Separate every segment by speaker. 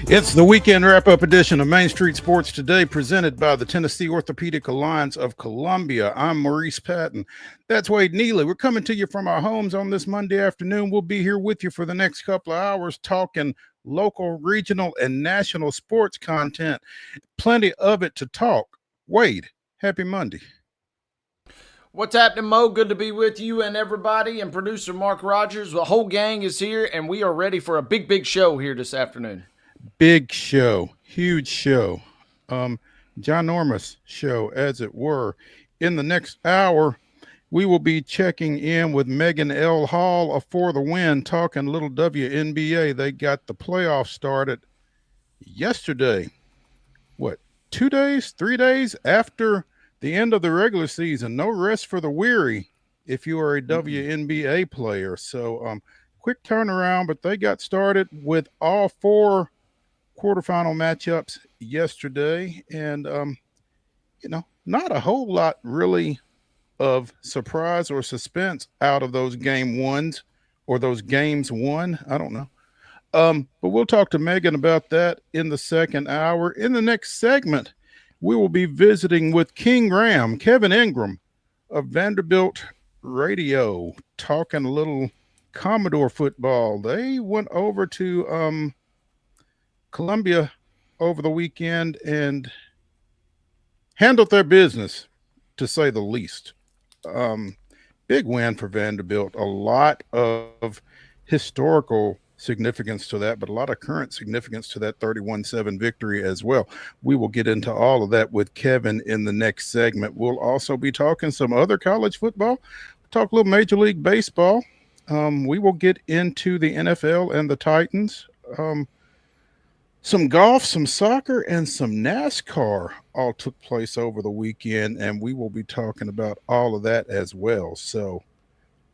Speaker 1: It's the weekend wrap-up edition of Main Street Sports Today, presented by the Tennessee Orthopedic Alliance of Columbia. I'm Maurice Patton. That's Wade Neely. We're coming to you from our homes on this Monday afternoon. We'll be here with you for the next couple of hours talking local, regional, and national sports content. Plenty of it to talk. Wade, happy Monday.
Speaker 2: What's happening, Mo? Good to be with you and everybody, and producer Mark Rogers. The whole gang is here, and we are ready for a big show here this afternoon.
Speaker 1: Big show, huge show, ginormous show, as it were. In the next hour, we will be checking in with MEGHAN L. Hall of For the Win, talking a little WNBA. They got the playoffs started yesterday. 3 days after the end of the regular season? No rest for the weary if you are a WNBA player. So quick turnaround, but they got started with all four quarterfinal matchups yesterday, and not a whole lot really of surprise or suspense out of those game ones or those games won. I don't know. But we'll talk to MEGHAN about that in the second hour. In the next segment, we will be visiting with Kevin INGRAM of Vanderbilt Radio, talking a little Commodore football. They went over to Columbia over the weekend and handled their business, to say the least. Big win for Vanderbilt. A lot of historical significance to that, but a lot of current significance to that 31-7 victory as well. We will get into all of that with Kevin in the next segment. We'll also be talking some other college football, talk a little Major League Baseball. We will get into the NFL and the Titans. Some golf, some soccer, and some NASCAR all took place over the weekend, and we will be talking about all of that as well. So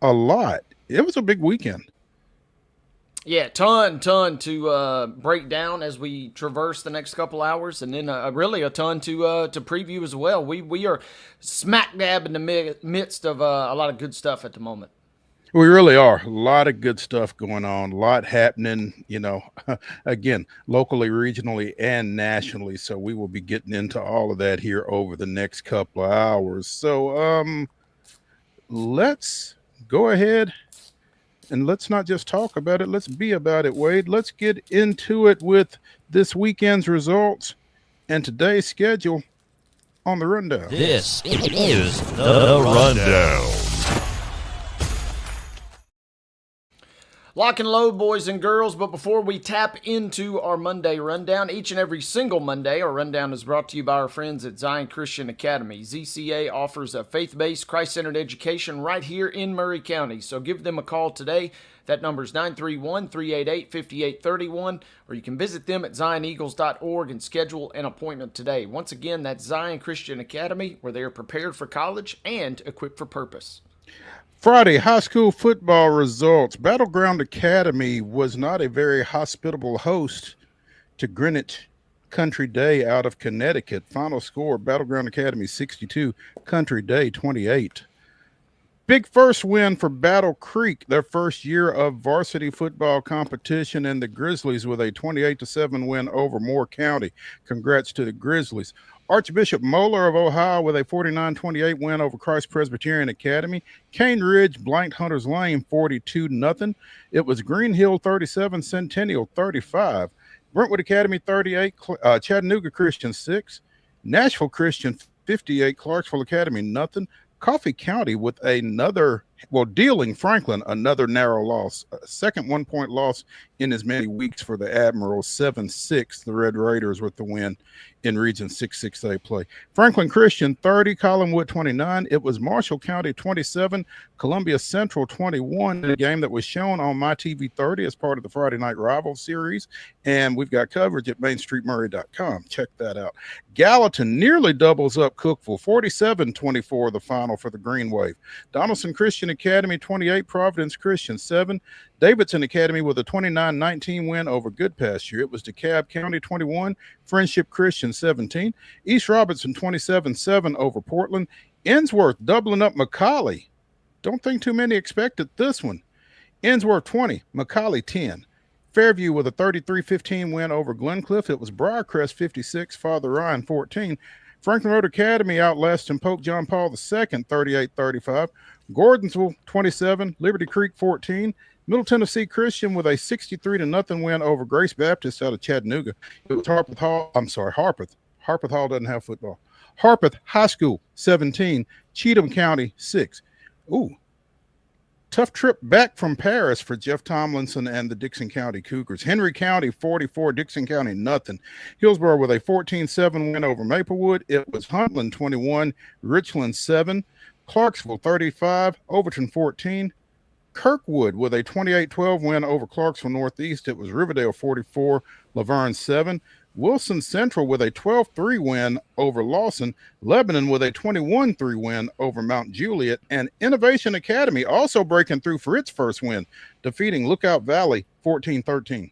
Speaker 1: a lot. It was a big weekend.
Speaker 2: Yeah, ton to break down as we traverse the next couple hours, and then really a ton to preview as well. We are smack dab in the midst of a lot of good stuff at the moment.
Speaker 1: We really are. A lot of good stuff going on, a lot happening, again, locally, regionally, and nationally. So we will be getting into all of that here over the next couple of hours. So let's go ahead and let's not just talk about it. Let's be about it, Wade. Let's get into it with this weekend's results and today's schedule on the rundown.
Speaker 3: This is the rundown.
Speaker 2: Lock and load, boys and girls, but before we tap into our Monday rundown, each and every single Monday, our rundown is brought to you by our friends at Zion Christian Academy. ZCA offers a faith-based, Christ-centered education right here in Murray County, so give them a call today. That number is 931-388-5831, or you can visit them at zioneagles.org and schedule an appointment today. Once again, that's Zion Christian Academy, where they are prepared for college and equipped for purpose.
Speaker 1: Friday, high school football results. Battleground Academy was not a very hospitable host to Greenwich Country Day out of Connecticut. Final score, Battleground Academy 62, Country Day 28. Big first win for Battle Creek, their first year of varsity football competition, and the Grizzlies with a 28-7 win over Moore County. Congrats to the Grizzlies. Archbishop Moeller of Ohio with a 49-28 win over Christ Presbyterian Academy. Cane Ridge blanked Hunters Lane 42-0. It was Green Hill 37, Centennial 35. Brentwood Academy 38, Chattanooga Christian 6. Nashville Christian 58, Clarksville Academy nothing. Coffee County with dealing Franklin another narrow loss, a second 1-point loss in as many weeks for the Admirals, 7-6. The Red Raiders with the win in Region 6-6A play. Franklin Christian 30, Collinwood 29. It was Marshall County 27, Columbia Central 21, in a game that was shown on MyTV 30 as part of the Friday Night Rival series, and we've got coverage at mainstreetmurray.com. Check that out. Gallatin nearly doubles up Cookeville, 47-24 the final for the Green Wave. Donaldson Christian Academy 28, Providence Christian 7. Davidson Academy with a 29-19 win over Goodpasture. It was DeKalb County 21, Friendship Christian 17. East Robinson 27-7 over Portland. Ensworth doubling up McCallie. Don't think too many expected this one. Ensworth 20, McCallie 10. Fairview with a 33-15 win over Glencliff. It was Briarcrest 56, Father Ryan 14. Franklin Road Academy outlasting Pope John Paul II 38-35. Gordonsville 27, Liberty Creek 14. Middle Tennessee Christian with a 63-0 win over Grace Baptist out of Chattanooga. It was Harpeth Hall. I'm sorry, Harpeth. Harpeth Hall doesn't have football. Harpeth High School 17, Cheatham County 6. Ooh, tough trip back from Paris for Jeff Tomlinson and the Dixon County Cougars. Henry County 44, Dixon County nothing. Hillsborough with a 14-7 win over Maplewood. It was Huntland 21, Richland 7, Clarksville 35, Overton 14. Kirkwood with a 28-12 win over Clarksville Northeast. It was Riverdale 44, Laverne 7. Wilson Central with a 12-3 win over Lawson. Lebanon with a 21-3 win over Mount Juliet. And Innovation Academy also breaking through for its first win, defeating Lookout Valley 14-13.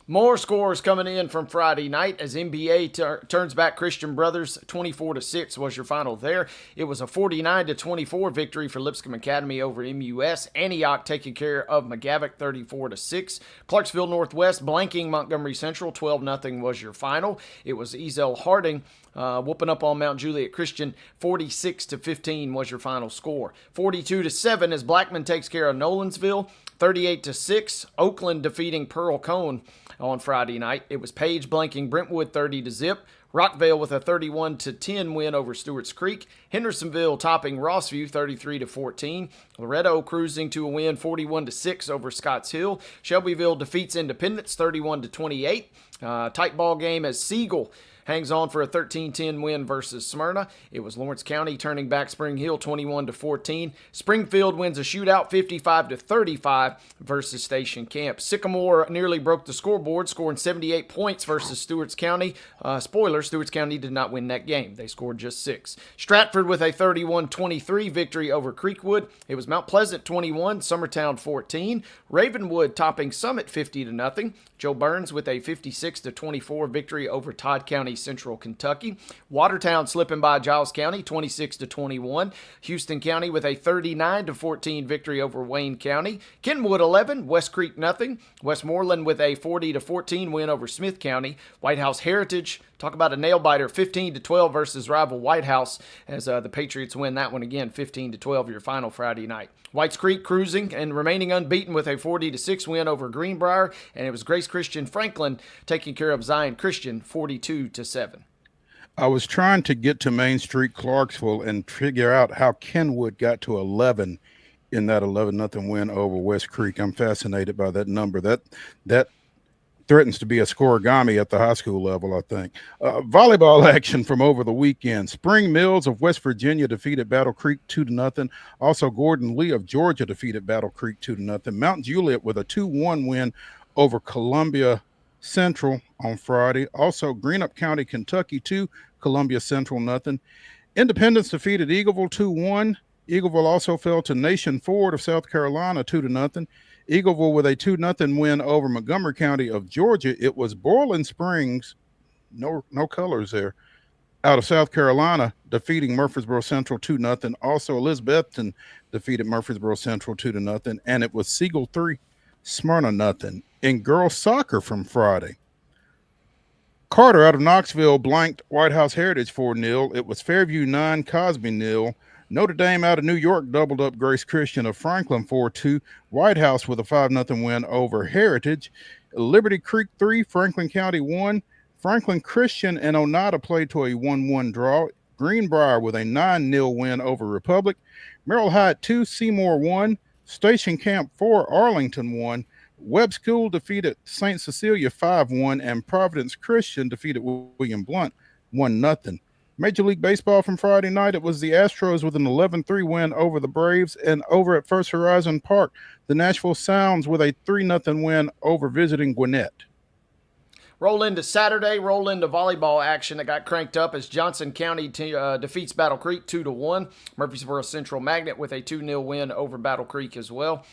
Speaker 2: More scores coming in from Friday night as NBA turns back Christian Brothers. 24-6 was your final there. It was a 49-24 victory for Lipscomb Academy over MUS. Antioch taking care of McGavock 34-6. Clarksville Northwest blanking Montgomery Central 12-0 was your final. It was Ezel Harding whooping up on Mount Juliet Christian. 46-15 was your final score. 42-7 as Blackman takes care of Nolensville. 38-6, Oakland defeating Pearl Cone on Friday night. It was Page blanking Brentwood 30-0. Rockvale with a 31-10 win over Stewart's Creek. Hendersonville topping Rossview 33-14. Loretto cruising to a win 41-6 over Scotts Hill. Shelbyville defeats Independence 31-28. Tight ball game as Siegel hangs on for a 13-10 win versus Smyrna. It was Lawrence County turning back Spring Hill 21-14. Springfield wins a shootout 55-35 versus Station Camp. Sycamore nearly broke the scoreboard, scoring 78 points versus Stewart's County. Spoiler, Stewart's County did not win that game. They scored just 6. Stratford with a 31-23 victory over Creekwood. It was Mount Pleasant 21, Summertown 14. Ravenwood topping Summit 50-0. Joe Burns with a 56-24 victory over Todd County Central Kentucky. Watertown slipping by Giles County 26-21. Houston County with a 39-14 victory over Wayne County. Kenwood 11, West Creek nothing. Westmoreland with a 40-14 win over Smith County. White House Heritage, talk about a nail biter, 15-12 versus rival White House as the Patriots win that one again, 15-12 your final Friday night. Whites Creek cruising and remaining unbeaten with a 40-6 win over Greenbrier, and it was Grace Christian Franklin taking care of Zion Christian 42-7.
Speaker 1: I was trying to get to Main Street Clarksville and figure out how Kenwood got to 11 in that 11-0 win over West Creek. I'm fascinated by that number. That threatens to be a scoregami at the high school level, I think. Volleyball action from over the weekend. Spring Mills of West Virginia defeated Battle Creek 2-0. Also, Gordon Lee of Georgia defeated Battle Creek 2-0. Mount Juliet with a 2-1 win over Columbia Central on Friday. Also, Greenup County, Kentucky 2, Columbia Central nothing. Independence defeated Eagleville 2-1. Eagleville also fell to Nation Ford of South Carolina 2-0. Eagleville with a 2-0 win over Montgomery County of Georgia. It was Boiling Springs, no colors there, out of South Carolina, defeating Murfreesboro Central 2-0. Also, Elizabethton defeated Murfreesboro Central 2-0. And it was Siegel 3, Smyrna nothing. In girls soccer from Friday, Carter out of Knoxville blanked White House Heritage 4-0. It was Fairview 9, Cosby 0. Notre Dame out of New York doubled up Grace Christian of Franklin 4-2. White House with a 5-0 win over Heritage. Liberty Creek 3, Franklin County 1. Franklin Christian and Oneida played to a 1-1 draw. Greenbrier with a 9-0 win over Republic. Merrill Heights 2, Seymour 1. Station Camp 4, Arlington 1. Webb School defeated St. Cecilia 5-1. And Providence Christian defeated William Blunt 1-0. Major League Baseball from Friday night, it was the Astros with an 11-3 win over the Braves. And over at First Horizon Park, the Nashville Sounds with a 3-0 win over visiting Gwinnett.
Speaker 2: Roll into Saturday, roll into volleyball action that got cranked up as Johnson County defeats Battle Creek 2-1. Murfreesboro Central Magnet with a 2-0 win over Battle Creek as well.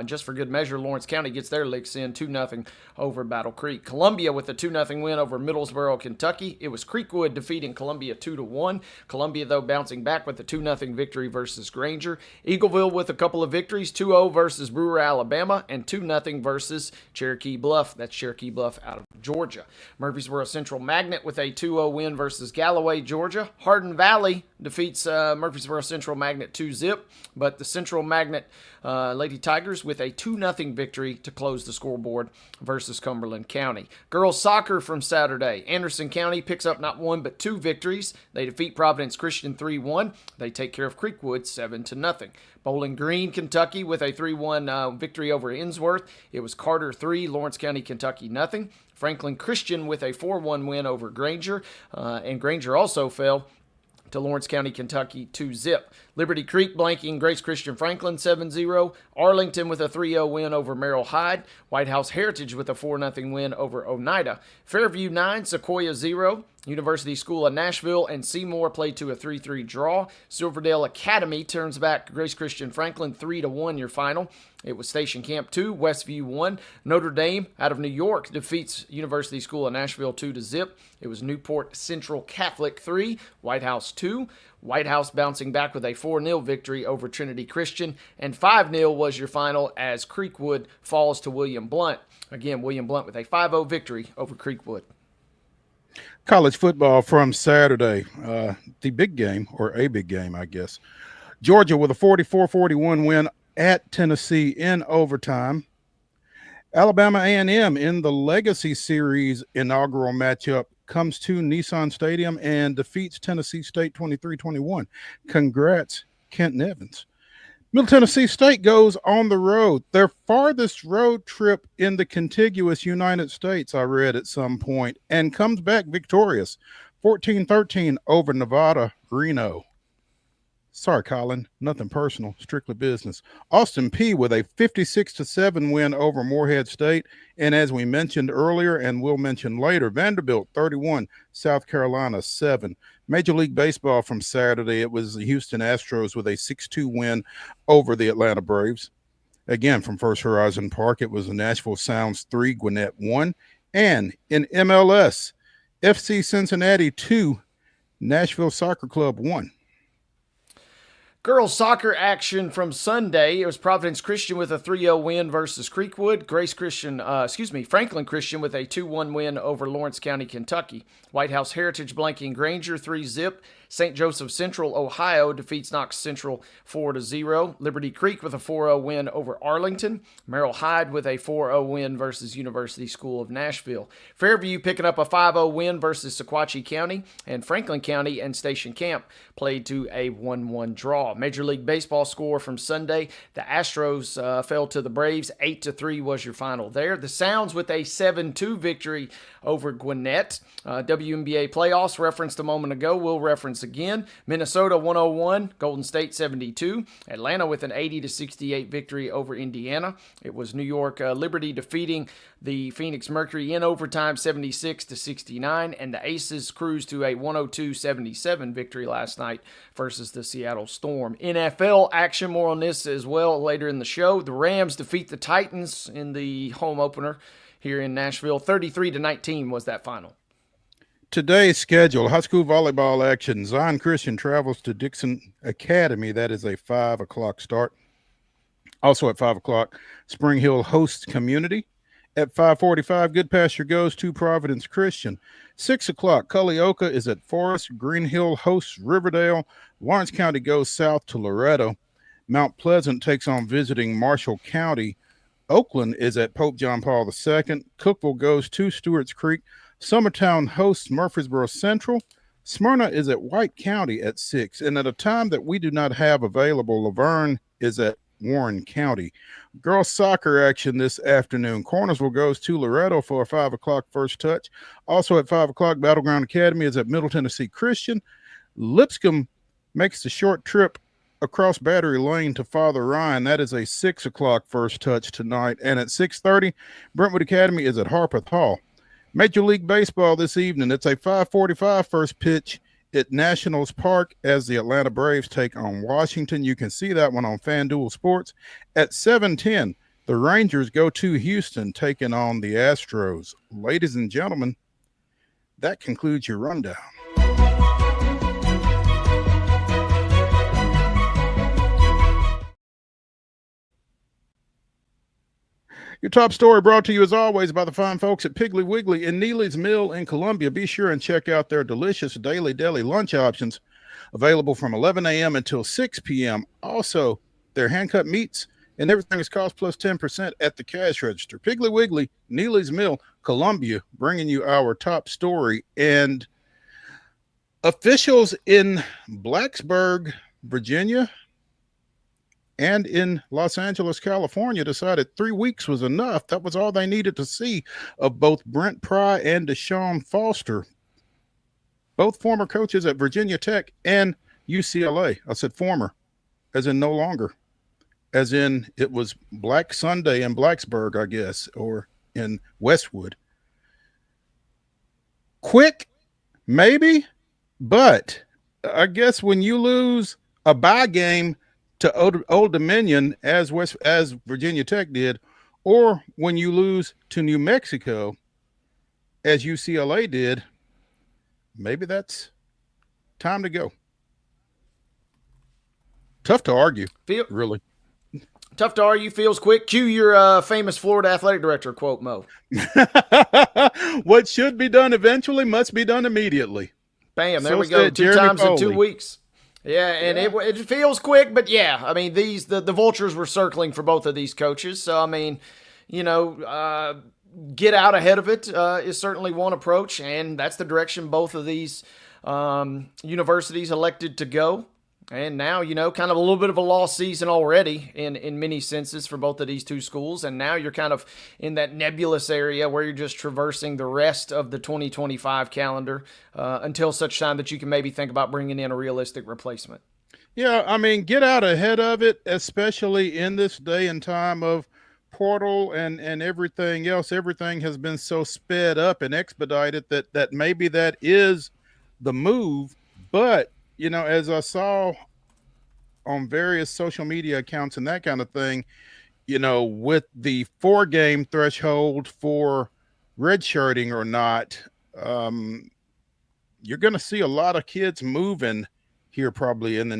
Speaker 2: Just for good measure, Lawrence County gets their licks in 2-0 over Battle Creek. Columbia with a 2-0 win over Middlesboro, Kentucky. It was Creekwood defeating Columbia 2-1. Columbia, though, bouncing back with a 2-0 victory versus Granger. Eagleville with a couple of victories, 2-0 versus Brewer, Alabama, and 2-0 versus Cherokee Bluff. That's Cherokee Bluff out of Georgia. Murfreesboro Central Magnet with a 2-0 win versus Galloway, Georgia. Hardin Valley defeats Murfreesboro Central Magnet 2-0, but the Central Magnet Lady Tigers with a 2-0 victory to close the scoreboard versus Cumberland County. Girls soccer from Saturday. Anderson County picks up not one but two victories. They defeat Providence Christian 3-1. They take care of Creekwood 7-0. Bowling Green, Kentucky with a 3-1 victory over Innsworth. It was Carter 3, Lawrence County, Kentucky nothing. Franklin Christian with a 4-1 win over Granger, and Granger also fell to Lawrence County, Kentucky 2-0. Liberty Creek blanking Grace Christian Franklin 7-0. Arlington with a 3-0 win over Merrill Hyde. White House Heritage with a 4-0 win over Oneida. Fairview 9, Sequoia 0. University School of Nashville and Seymour played to a 3-3 draw. Silverdale Academy turns back Grace Christian Franklin 3-1 your final. It was Station Camp 2, Westview 1. Notre Dame out of New York defeats University School of Nashville 2-0. It was Newport Central Catholic 3, White House 2. White House bouncing back with a 4-0 victory over Trinity Christian. And 5-0 was your final as Creekwood falls to William Blount. Again, William Blount with a 5-0 victory over Creekwood.
Speaker 1: College football from Saturday, the big game, or a big game, I guess. Georgia with a 44-41 win at Tennessee in overtime. Alabama A&M in the Legacy Series inaugural matchup comes to Nissan Stadium and defeats Tennessee State 23-21. Congrats, Kenton Evans. Middle Tennessee State goes on the road. Their farthest road trip in the contiguous United States, I read at some point, and comes back victorious, 14-13 over Nevada, Reno. Sorry, Colin, nothing personal, strictly business. Austin Peay with a 56-7 win over Morehead State. And as we mentioned earlier and we'll mention later, Vanderbilt 31, South Carolina 7. Major League Baseball from Saturday, it was the Houston Astros with a 6-2 win over the Atlanta Braves. Again, from First Horizon Park, it was the Nashville Sounds 3, Gwinnett 1. And in MLS, FC Cincinnati 2, Nashville Soccer Club 1.
Speaker 2: Girls soccer action from Sunday. It was Providence Christian with a 3-0 win versus Creekwood. Franklin Christian with a 2-1 win over Lawrence County, Kentucky. White House Heritage blanking Granger 3-0. St. Joseph Central, Ohio defeats Knox Central 4-0. Liberty Creek with a 4-0 win over Arlington. Merrill Hyde with a 4-0 win versus University School of Nashville. Fairview picking up a 5-0 win versus Sequatchie County. And Franklin County and Station Camp played to a 1-1 draw. Major League Baseball score from Sunday. The Astros fell to the Braves. 8-3 was your final there. The Sounds with a 7-2 victory over Gwinnett. WNBA playoffs referenced a moment ago. We'll reference again. Minnesota 101, Golden State 72. Atlanta with an 80-68 victory over Indiana. It was New York Liberty defeating the Phoenix Mercury in overtime 76-69, and the Aces cruised to a 102-77 victory last night versus the Seattle Storm. NFL action, more on this as well later in the show. The Rams defeat the Titans in the home opener here in Nashville. 33-19 was that final.
Speaker 1: Today's schedule, high school volleyball action. Zion Christian travels to Dixon Academy. That is a 5 o'clock start. Also at 5 o'clock, Spring Hill hosts Community. At 5:45, Good Pasture goes to Providence Christian. 6 o'clock, Culleoka is at Forest. Green Hill hosts Riverdale. Lawrence County goes south to Loretto. Mount Pleasant takes on visiting Marshall County. Oakland is at Pope John Paul II. Cookeville goes to Stewart's Creek. Summertown hosts Murfreesboro Central. Smyrna is at White County at 6. And at a time that we do not have available, Laverne is at Warren County. Girls soccer action this afternoon. Cornersville goes to Loretto for a 5 o'clock first touch. Also at 5 o'clock, Battleground Academy is at Middle Tennessee Christian. Lipscomb makes the short trip across Battery Lane to Father Ryan. That is a 6 o'clock first touch tonight. And at 6:30, Brentwood Academy is at Harpeth Hall. Major League Baseball this evening. It's a 5:45 first pitch at Nationals Park as the Atlanta Braves take on Washington. You can see that one on FanDuel Sports. At 7:10, the Rangers go to Houston, taking on the Astros. Ladies and gentlemen, that concludes your rundown. Your top story brought to you, as always, by the fine folks at Piggly Wiggly in Neely's Mill in Columbia. Be sure and check out their delicious daily deli lunch options available from 11 a.m. until 6 p.m. Also, their hand-cut meats and everything is cost plus 10% at the cash register. Piggly Wiggly, Neely's Mill, Columbia, bringing you our top story. And officials in Blacksburg, Virginia, and in Los Angeles, California, decided 3 weeks was enough. That was all they needed to see of both Brent Pry and Deshaun Foster, both former coaches at Virginia Tech and UCLA. I said former, as in no longer, as in it was Black Sunday in Blacksburg, I guess, or in Westwood. Quick, maybe, but I guess when you lose a bye game to Old Dominion as Virginia Tech did, or when you lose to New Mexico as UCLA did, maybe that's time to go. Tough to argue, really.
Speaker 2: Tough to argue, feels quick. Cue your famous Florida athletic director quote, Mo.
Speaker 1: What should be done eventually must be done immediately.
Speaker 2: Bam, there we go. Two times in 2 weeks. Yeah, and it feels quick, but yeah, I mean, the vultures were circling for both of these coaches. So, I mean, get out ahead of it is certainly one approach, and that's the direction both of these universities elected to go. And now, kind of a little bit of a lost season already in many senses for both of these two schools. And now you're kind of in that nebulous area where you're just traversing the rest of the 2025 calendar until such time that you can maybe think about bringing in a realistic replacement.
Speaker 1: Yeah, I mean, get out ahead of it, especially in this day and time of portal and everything else. Everything has been so sped up and expedited that maybe that is the move. But as I saw on various social media accounts and that kind of thing, with the 4-game threshold for redshirting or not, you're going to see a lot of kids moving here probably in the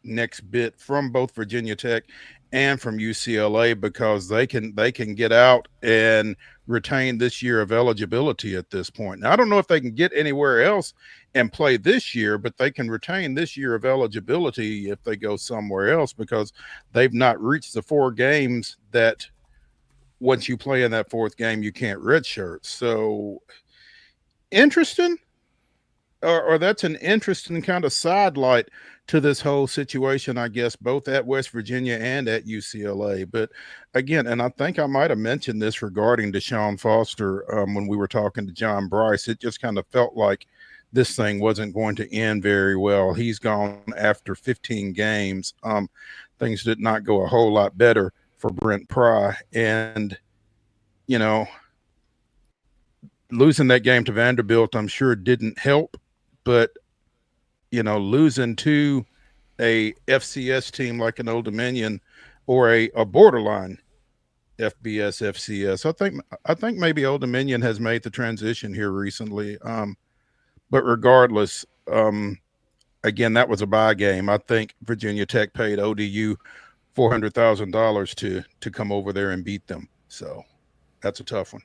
Speaker 1: next bit from both Virginia Tech and from UCLA, because they can get out and retain this year of eligibility at this point. Now, I don't know if they can get anywhere else and play this year, but they can retain this year of eligibility if they go somewhere else, because they've not reached the 4 games that once you play in that 4th game, you can't redshirt. So interesting, or that's an interesting kind of sidelight to this whole situation, I guess, both at West Virginia and at UCLA. But again, and I think I might have mentioned this regarding Deshaun Foster when we were talking to John Bryce, it just kind of felt like this thing wasn't going to end very well. He's gone after 15 games. Things did not go a whole lot better for Brent Pry. And, losing that game to Vanderbilt, I'm sure didn't help, but losing to a FCS team like an Old Dominion or a borderline FBS, FCS, I think maybe Old Dominion has made the transition here recently. But regardless, again, that was a bye game. I think Virginia Tech paid ODU $400,000 to come over there and beat them. So that's a tough one.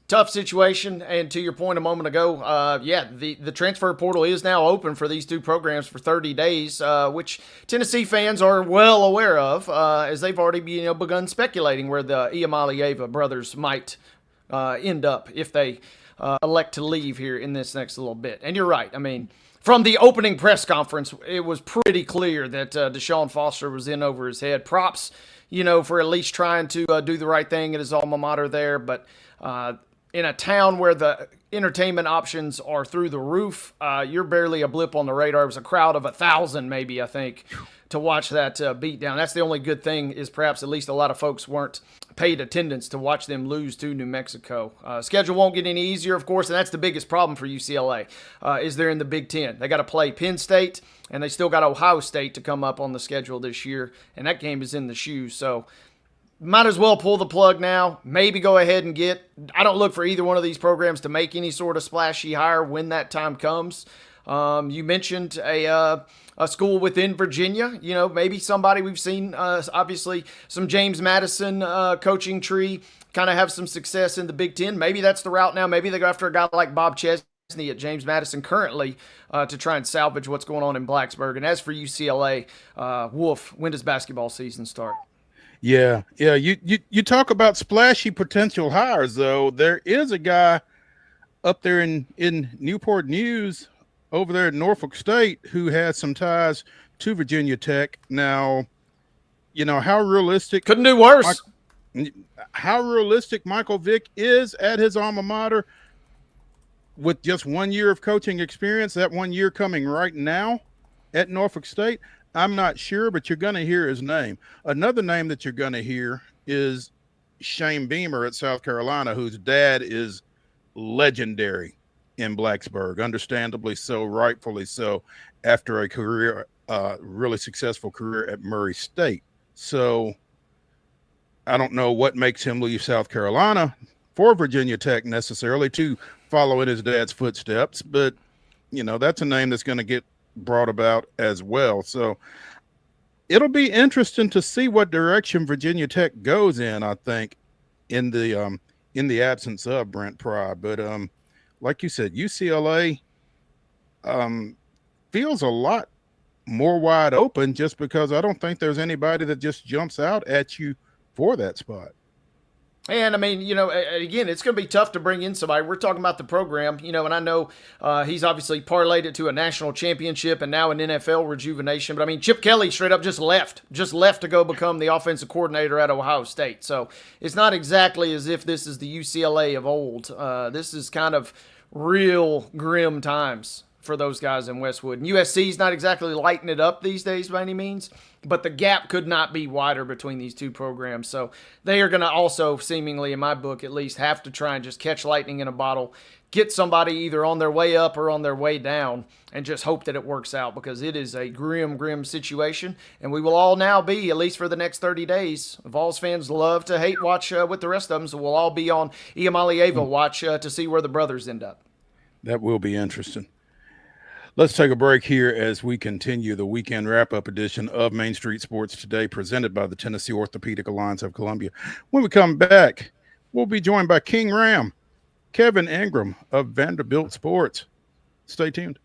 Speaker 2: Tough situation, and to your point a moment ago, the transfer portal is now open for these two programs for 30 days, which Tennessee fans are well aware of, as they've already begun speculating where the Iamaleava brothers might end up if they elect to leave here in this next little bit. And you're right. I mean, from the opening press conference, it was pretty clear that Deshaun Foster was in over his head. Props, for at least trying to do the right thing at his alma mater there, but in a town where the entertainment options are through the roof, you're barely a blip on the radar. It was a crowd of 1,000 maybe, I think, to watch that beatdown. That's the only good thing, is perhaps at least a lot of folks weren't paid attendance to watch them lose to New Mexico. Schedule won't get any easier, of course, and that's the biggest problem for UCLA, is they're in the Big Ten. They got to play Penn State, and they still got Ohio State to come up on the schedule this year, and that game is in the shoes. So might as well pull the plug now. Maybe go ahead and I don't look for either one of these programs to make any sort of splashy hire when that time comes. You mentioned a school within Virginia, maybe somebody we've seen, obviously some James Madison coaching tree kind of have some success in the Big Ten. Maybe that's the route now. Maybe they go after a guy like Bob Chesney at James Madison currently to try and salvage what's going on in Blacksburg. And as for UCLA, when does basketball season start?
Speaker 1: Yeah. You talk about splashy potential hires, though. There is a guy up there in Newport News over there at Norfolk State who has some ties to Virginia Tech. Now, how realistic
Speaker 2: couldn't do worse.
Speaker 1: How realistic Michael Vick is at his alma mater with just 1 year of coaching experience, that 1 year coming right now at Norfolk State, I'm not sure, but you're going to hear his name. Another name that you're going to hear is Shane Beamer at South Carolina, whose dad is legendary in Blacksburg, understandably so, rightfully so, after a really successful career at Murray State. So I don't know what makes him leave South Carolina for Virginia Tech necessarily to follow in his dad's footsteps, but that's a name that's going to get brought about as well. So it'll be interesting to see what direction Virginia Tech goes in, I think, in the absence of Brent Pry. But like you said, UCLA feels a lot more wide open, just because I don't think there's anybody that just jumps out at you for that spot.
Speaker 2: And I mean, again, it's going to be tough to bring in somebody. We're talking about the program, and I know he's obviously parlayed it to a national championship and now an NFL rejuvenation. But I mean, Chip Kelly straight up just left to go become the offensive coordinator at Ohio State. So it's not exactly as if this is the UCLA of old. This is kind of real grim times for those guys in Westwood. And USC's not exactly lighting it up these days by any means, but the gap could not be wider between these two programs. So they are going to also, seemingly in my book at least, have to try and just catch lightning in a bottle, get somebody either on their way up or on their way down, and just hope that it works out, because it is a grim situation. And we will all now be, at least for the next 30 days, Vols fans love to hate watch with the rest of them, so we'll all be on Iamalieva watch to see where the brothers end up.
Speaker 1: That will be interesting. Let's take a break here as we continue the weekend wrap-up edition of Main Street Sports Today, presented by the Tennessee Orthopedic Alliance of Columbia. When we come back, we'll be joined by King Ram, Kevin Ingram of Vanderbilt Sports. Stay tuned.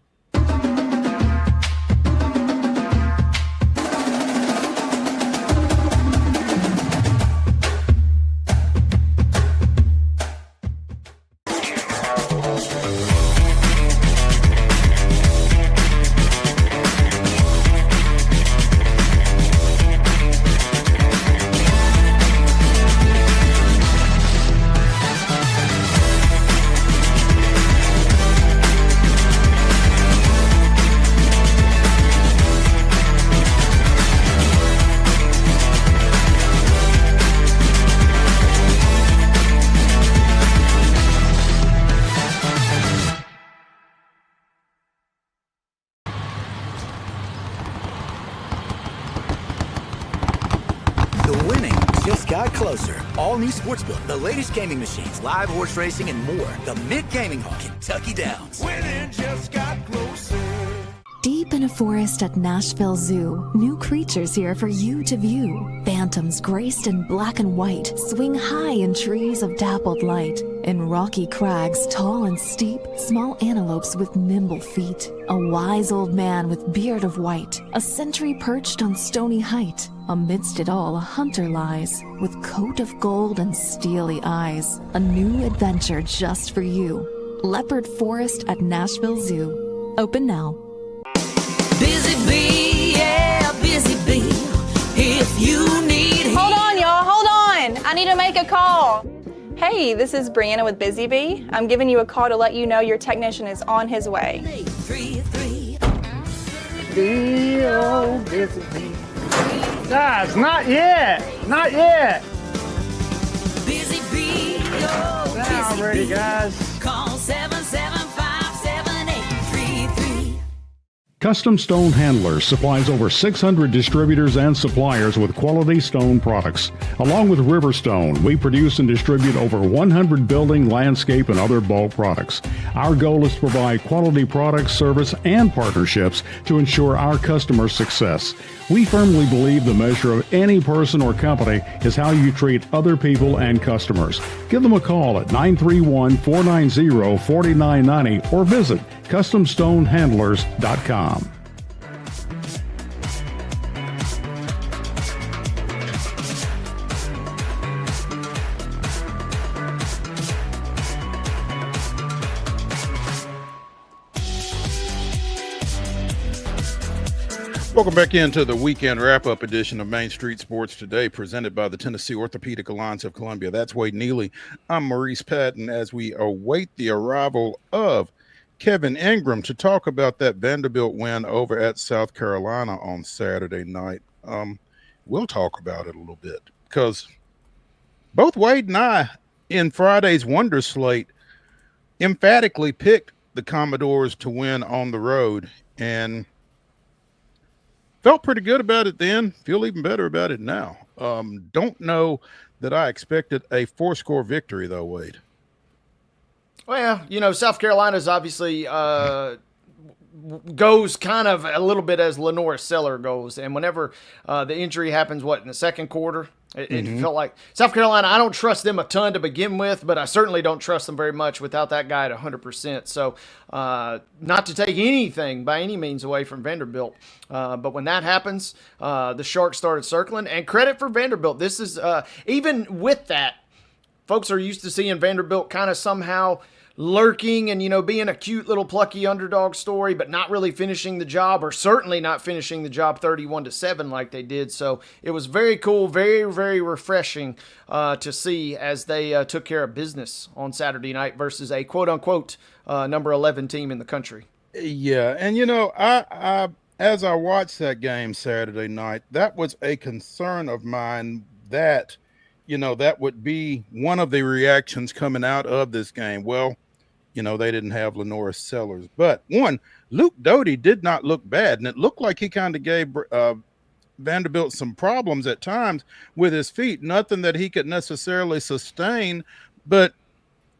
Speaker 4: All new Sportsbook, the latest gaming machines, live horse racing, and more. The Mid Gaming Hall, Kentucky Downs. Winning just got closer.
Speaker 5: Deep in a forest at Nashville Zoo, new creatures here for you to view. Phantoms graced in black and white swing high in trees of dappled light. In rocky crags, tall and steep, small antelopes with nimble feet. A wise old man with beard of white, a sentry perched on stony height. Amidst it all, a hunter lies, with coat of gold and steely eyes. A new adventure just for you. Leopard Forest at Nashville Zoo. Open now.
Speaker 6: Busy bee, yeah, busy bee. If you need...
Speaker 7: Hold on, y'all, hold on. I need to make a call. Hey, this is Brianna with Busy Bee. I'm giving you a call to let you know your technician is on his way.
Speaker 6: 833.
Speaker 8: Guys, not yet. Not yet.
Speaker 6: Busy Bee. Oh,
Speaker 8: Now I'm
Speaker 6: Busy
Speaker 8: ready,
Speaker 6: Bee.
Speaker 8: guys.
Speaker 6: Call 775-7833.
Speaker 9: Custom Stone Handlers supplies over 600 distributors and suppliers with quality stone products. Along with Riverstone, we produce and distribute over 100 building, landscape, and other bulk products. Our goal is to provide quality products, service, and partnerships to ensure our customers' success. We firmly believe the measure of any person or company is how you treat other people and customers. Give them a call at 931-490-4990 or visit CustomStoneHandlers.com.
Speaker 1: Welcome back into the weekend wrap-up edition of Main Street Sports Today, presented by the Tennessee Orthopedic Alliance of Columbia. That's Wade Neely. I'm Maurice Patton as we await the arrival of Kevin Ingram to talk about that Vanderbilt win over at South Carolina on Saturday night. We'll talk about it a little bit because both Wade and I in Friday's Wonder Slate emphatically picked the Commodores to win on the road, and felt pretty good about it then. Feel even better about it now. Don't know that I expected a 4-score victory, though, Wade.
Speaker 2: Well, South Carolina's obviously goes kind of a little bit as Lenore Seller goes. And whenever the injury happens, in the second quarter, it felt like South Carolina, I don't trust them a ton to begin with, but I certainly don't trust them very much without that guy at 100%. So not to take anything by any means away from Vanderbilt. But when that happens, the Sharks started circling. And credit for Vanderbilt. This is, even with that, folks are used to seeing Vanderbilt kind of somehow lurking and, being a cute little plucky underdog story, but not really finishing the job, or certainly not finishing the job 31-7 like they did. So it was very cool, very, very refreshing to see as they took care of business on Saturday night versus a quote unquote number 11 team in the country.
Speaker 1: Yeah. And, I as I watched that game Saturday night, that was a concern of mine that, that would be one of the reactions coming out of this game. Well, they didn't have Lenore Sellers. But one, Luke Doty did not look bad, and it looked like he kind of gave Vanderbilt some problems at times with his feet. Nothing that he could necessarily sustain, but,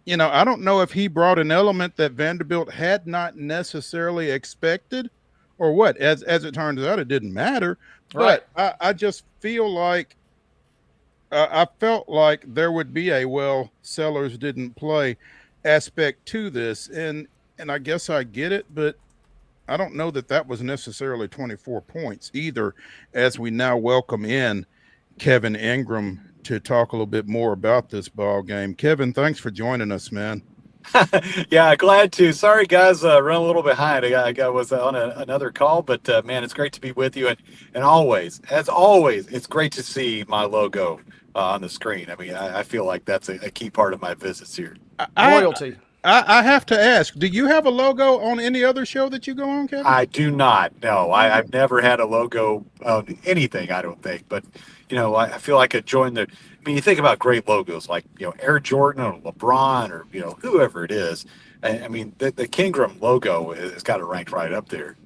Speaker 1: I don't know if he brought an element that Vanderbilt had not necessarily expected or what. As it turns out, it didn't matter. But right. I just feel like I felt like there would be a, Sellers didn't play aspect to this, and I guess I get it, but I don't know that was necessarily 24 points either, as we now welcome in Kevin Ingram to talk a little bit more about this ball game. Kevin, thanks for joining us, man.
Speaker 10: Yeah, glad to. Sorry, guys, run a little behind. I was on another call, but man, it's great to be with you, and as always, it's great to see my logo on the screen. I mean, I feel like that's a key part of my visits here.
Speaker 2: Loyalty.
Speaker 1: I have to ask, do you have a logo on any other show that you go on, Kevin?
Speaker 10: I do not. No, I've never had a logo on anything, I don't think. But, I feel like I joined the – I mean, you think about great logos like, Air Jordan or LeBron or, whoever it is. I mean, the Kingram logo has got it ranked right up there.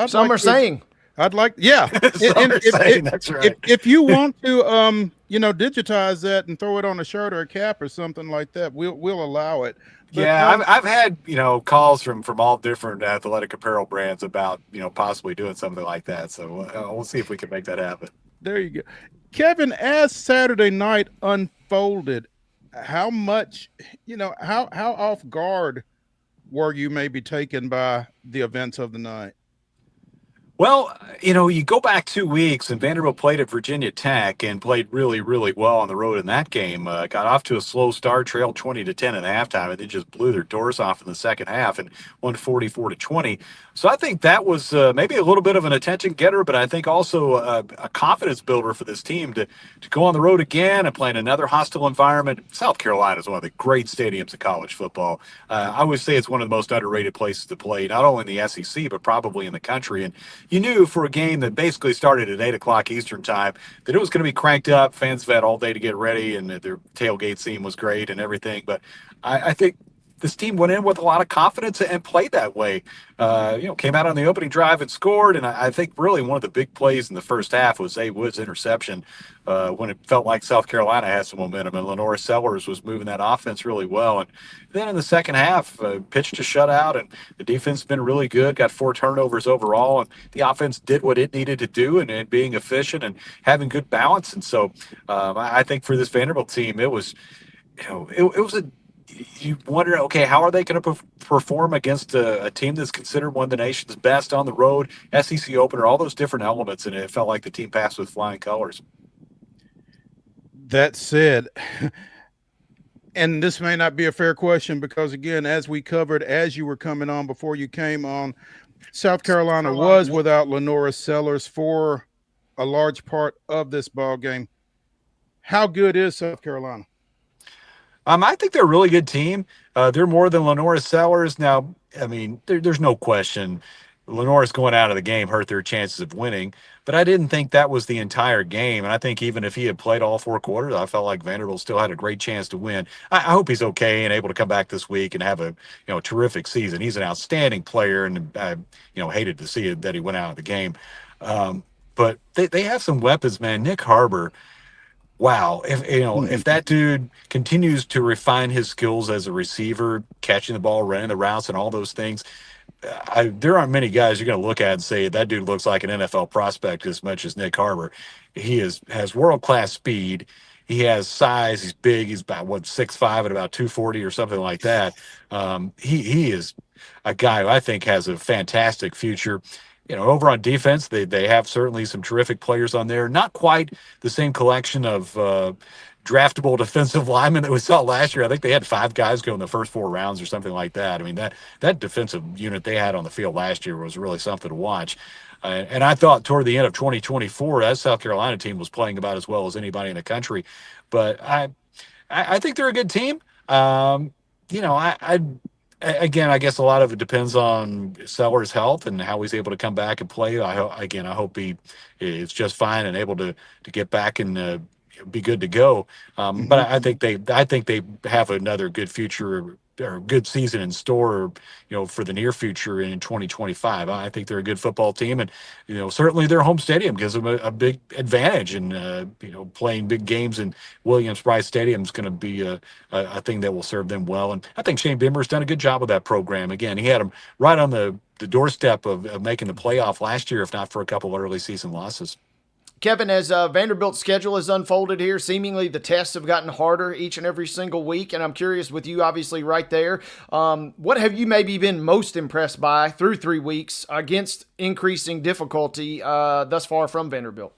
Speaker 2: Some are saying.
Speaker 1: I'd like, yeah.
Speaker 10: That's right.
Speaker 1: If you want to, digitize that and throw it on a shirt or a cap or something like that, we'll allow it. But,
Speaker 10: yeah, I've had calls from all different athletic apparel brands about possibly doing something like that. So we'll see if we can make that happen.
Speaker 1: There you go, Kevin. As Saturday night unfolded, how much how off guard were you maybe taken by the events of the night?
Speaker 10: Well, you go back 2 weeks, and Vanderbilt played at Virginia Tech and played really, really well on the road in that game. Got off to a slow start, trailed 20-10 at halftime, and they just blew their doors off in the second half and won 44-20. So I think that was maybe a little bit of an attention getter, but I think also a confidence builder for this team to go on the road again and play in another hostile environment. South Carolina is one of the great stadiums in college football. I would say it's one of the most underrated places to play, not only in the SEC, but probably in the country. And you knew for a game that basically started at 8 o'clock Eastern time that it was going to be cranked up. Fans have had all day to get ready, and their tailgate scene was great and everything. But I think this team went in with a lot of confidence and played that way. Came out on the opening drive and scored. And I think really one of the big plays in the first half was A. Wood's interception when it felt like South Carolina had some momentum, and Lenora Sellers was moving that offense really well. And then in the second half, pitched a shutout, and the defense has been really good, got 4 turnovers overall, and the offense did what it needed to do and being efficient and having good balance. And so I think for this Vanderbilt team, it was, it was you wonder, okay, how are they going to perform against a team that's considered one of the nation's best on the road, SEC opener, all those different elements, and it felt like the team passed with flying colors.
Speaker 1: That said, and this may not be a fair question because, again, as we covered as you were coming on before you came on, South Carolina was without Lenora Sellers for a large part of this ball game. How good is South Carolina?
Speaker 10: I think they're a really good team. They're more than Lenora Sellers. Now, I mean, there's no question Lenora's going out of the game hurt their chances of winning, but I didn't think that was the entire game. And I think even if he had played all 4 quarters, I felt like Vanderbilt still had a great chance to win. I hope he's okay and able to come back this week and have a terrific season. He's an outstanding player, and I hated to see it that he went out of the game. But they have some weapons, man. Nick Harbor. Wow, if that dude continues to refine his skills as a receiver, catching the ball, running the routes, and all those things, there aren't many guys you're going to look at and say that dude looks like an NFL prospect as much as Nick Harbor. He has world-class speed. He has size. He's big. He's about 6'5" at about 240 or something like that. He is a guy who I think has a fantastic future. Over on defense, they have certainly some terrific players on there. Not quite the same collection of draftable defensive linemen that we saw last year. I think they had 5 guys go in the first 4 rounds or something like that. I mean, that defensive unit they had on the field last year was really something to watch. And I thought toward the end of 2024, that South Carolina team was playing about as well as anybody in the country. But I think they're a good team. Again, I guess a lot of it depends on Sellers' health and how he's able to come back and play. I hope he is just fine and able to get back and be good to go. But I think they have another good future or good season in store, for the near future in 2025. I think they're a good football team, and certainly their home stadium gives them a big advantage. And playing big games in Williams-Brice Stadium is going to be a thing that will serve them well. And I think Shane Bimmer's done a good job with that program. Again, he had them right on the doorstep of making the playoff last year, if not for a couple of early season losses.
Speaker 2: Kevin, as Vanderbilt's schedule has unfolded here, seemingly the tests have gotten harder each and every single week, and I'm curious with you, obviously, right there, what have you maybe been most impressed by through 3 weeks against increasing difficulty thus far from Vanderbilt?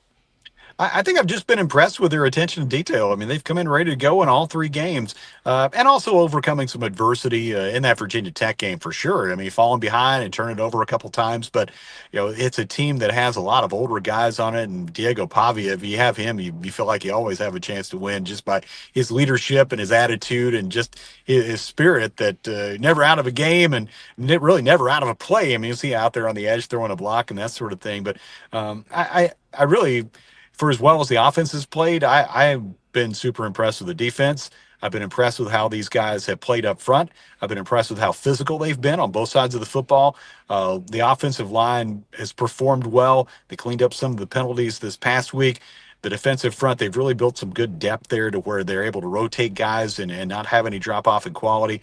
Speaker 10: I think I've just been impressed with their attention to detail. I mean, they've come in ready to go in all 3 games, and also overcoming some adversity in that Virginia Tech game for sure. I mean, falling behind and turning it over a couple times, but it's a team that has a lot of older guys on it. And Diego Pavia, if you have him, you feel like you always have a chance to win just by his leadership and his attitude and just his spirit that never out of a game and really never out of a play. I mean, you see out there on the edge throwing a block and that sort of thing. But I really. For as well as the offense has played, I've been super impressed with the defense. I've been impressed with how these guys have played up front. I've been impressed with how physical they've been on both sides of the football. The offensive line has performed well. They cleaned up some of the penalties this past week. The defensive front, they've really built some good depth there to where they're able to rotate guys and not have any drop-off in quality.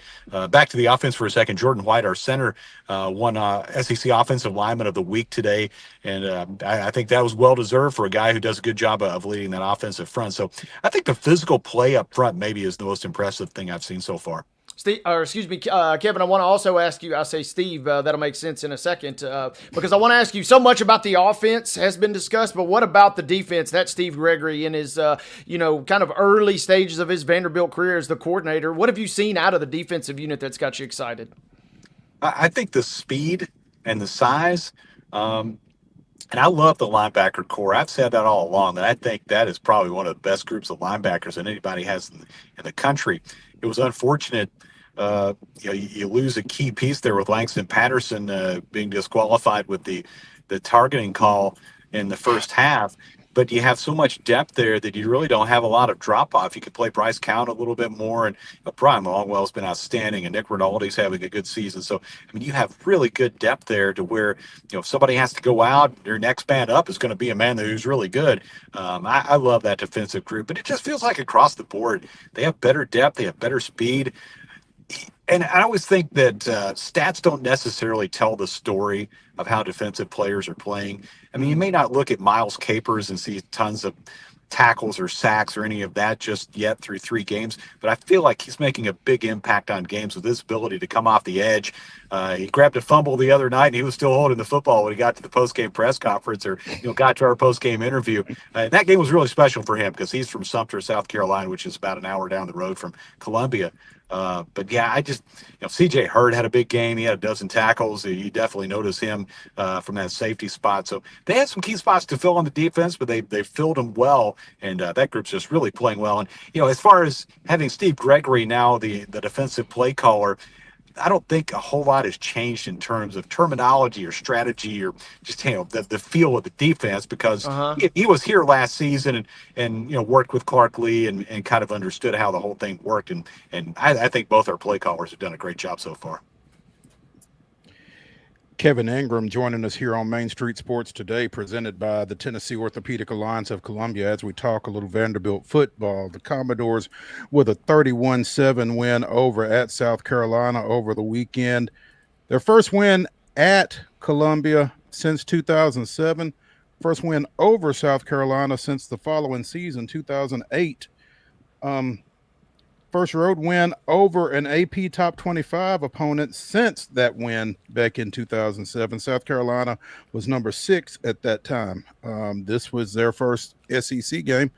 Speaker 10: Back to the offense for a second. Jordan White, our center, won SEC Offensive Lineman of the Week today, and I think that was well-deserved for a guy who does a good job of leading that offensive front. So I think the physical play up front maybe is the most impressive thing I've seen so far.
Speaker 2: Steve, or excuse me, Kevin, I want to also ask you, I say Steve, that'll make sense in a second, because I want to ask you, so much about the offense has been discussed, but what about the defense? That's Steve Gregory in his, kind of early stages of his Vanderbilt career as the coordinator. What have you seen out of the defensive unit that's got you excited?
Speaker 10: I think the speed and the size, and I love the linebacker core. I've said that all along, that I think that is probably one of the best groups of linebackers that anybody has in the country. It was unfortunate. You lose a key piece there with Langston Patterson being disqualified with the targeting call in the first half. But you have so much depth there that you really don't have a lot of drop off. You could play Bryce Count a little bit more, and Brian Longwell's been outstanding, and Nick Rinaldi's having a good season. So I mean, you have really good depth there to where if somebody has to go out, your next man up is going to be a man who's really good. I love that defensive group, but it just feels like across the board they have better depth, they have better speed. And I always think that stats don't necessarily tell the story of how defensive players are playing. I mean, you may not look at Miles Capers and see tons of tackles or sacks or any of that just yet through 3 games, but I feel like he's making a big impact on games with his ability to come off the edge. He grabbed a fumble the other night, and he was still holding the football when he got to the post-game press conference or got to our post-game interview. That game was really special for him because he's from Sumter, South Carolina, which is about an hour down the road from Columbia. But yeah, I just, CJ Hurd had a big game. He had a dozen tackles. You definitely notice him from that safety spot. So they had some key spots to fill on the defense, but they filled them well. And that group's just really playing well. And, as far as having Steve Gregory now, the defensive play caller, I don't think a whole lot has changed in terms of terminology or strategy or just the feel of the defense because he was here last season and worked with Clark Lee and kind of understood how the whole thing worked and I think both our play callers have done a great job so far.
Speaker 1: Kevin Ingram joining us here on Main Street Sports today, presented by the Tennessee Orthopedic Alliance of Columbia as we talk a little Vanderbilt football. The Commodores with a 31-7 win over at South Carolina over the weekend. Their first win at Columbia since 2007. First win over South Carolina since the following season, 2008. First road win over an AP top 25 opponent since that win back in 2007. South Carolina was number 6 at that time. This was their first SEC game,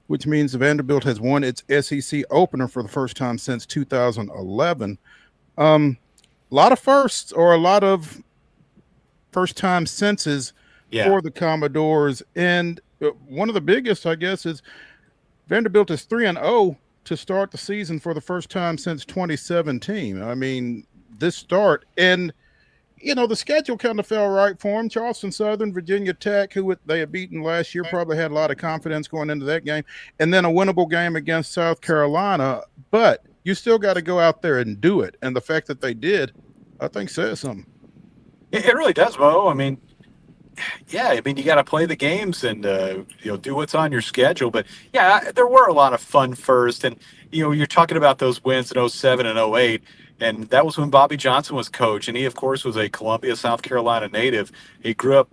Speaker 1: which means Vanderbilt has won its SEC opener for the first time since 2011. A lot of firsts or a lot of first-time senses for the Commodores. And one of the biggest, I guess, is Vanderbilt is 3-0 to start the season for the first time since 2017. I mean, this start and, the schedule kind of fell right for them. Charleston Southern, Virginia Tech, who they had beaten last year, probably had a lot of confidence going into that game. And then a winnable game against South Carolina. But you still got to go out there and do it. And the fact that they did, I think says something.
Speaker 10: It really does, Mo. I mean, you got to play the games and do what's on your schedule. But yeah, there were a lot of fun first, and you're talking about those wins in 07 and 08, and that was when Bobby Johnson was coach, and he of course was a Columbia, South Carolina native. He grew up,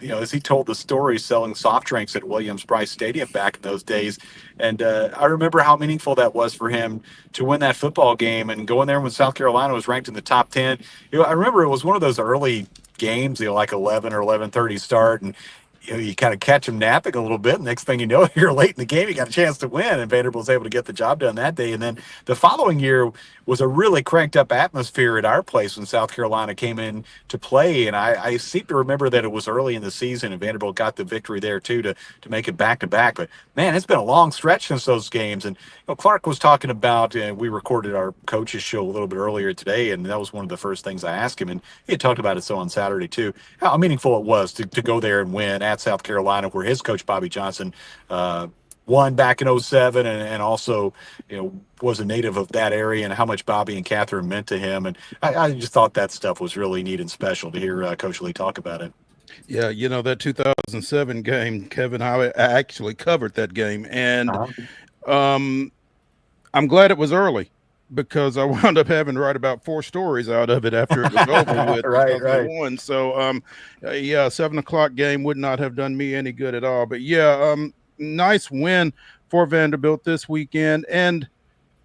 Speaker 10: as he told the story, selling soft drinks at Williams-Brice Stadium back in those days. And I remember how meaningful that was for him to win that football game and go in there when South Carolina was ranked in the top 10. I remember it was one of those early games, like 11 or 11:30 start, and you kind of catch them napping a little bit. And next thing you know, you're late in the game, you got a chance to win, and Vanderbilt was able to get the job done that day. And then the following year was a really cranked up atmosphere at our place when South Carolina came in to play. And I seem to remember that it was early in the season, and Vanderbilt got the victory there too to make it back to back. But man, it's been a long stretch since those games. And Clark was talking about, we recorded our coaches show a little bit earlier today, and that was one of the first things I asked him. And he had talked about it so on Saturday too, how meaningful it was to go there and win at South Carolina, where his coach Bobby Johnson won back in 07 and also was a native of that area, and how much Bobby and Catherine meant to him. And I just thought that stuff was really neat and special to hear Coach Lee talk about it.
Speaker 1: Yeah, that 2007 game, Kevin, I actually covered that game, and I'm glad it was early, because I wound up having to write about 4 stories out of it after it was over with.
Speaker 10: Right.
Speaker 1: So, 7:00 game would not have done me any good at all. But nice win for Vanderbilt this weekend, and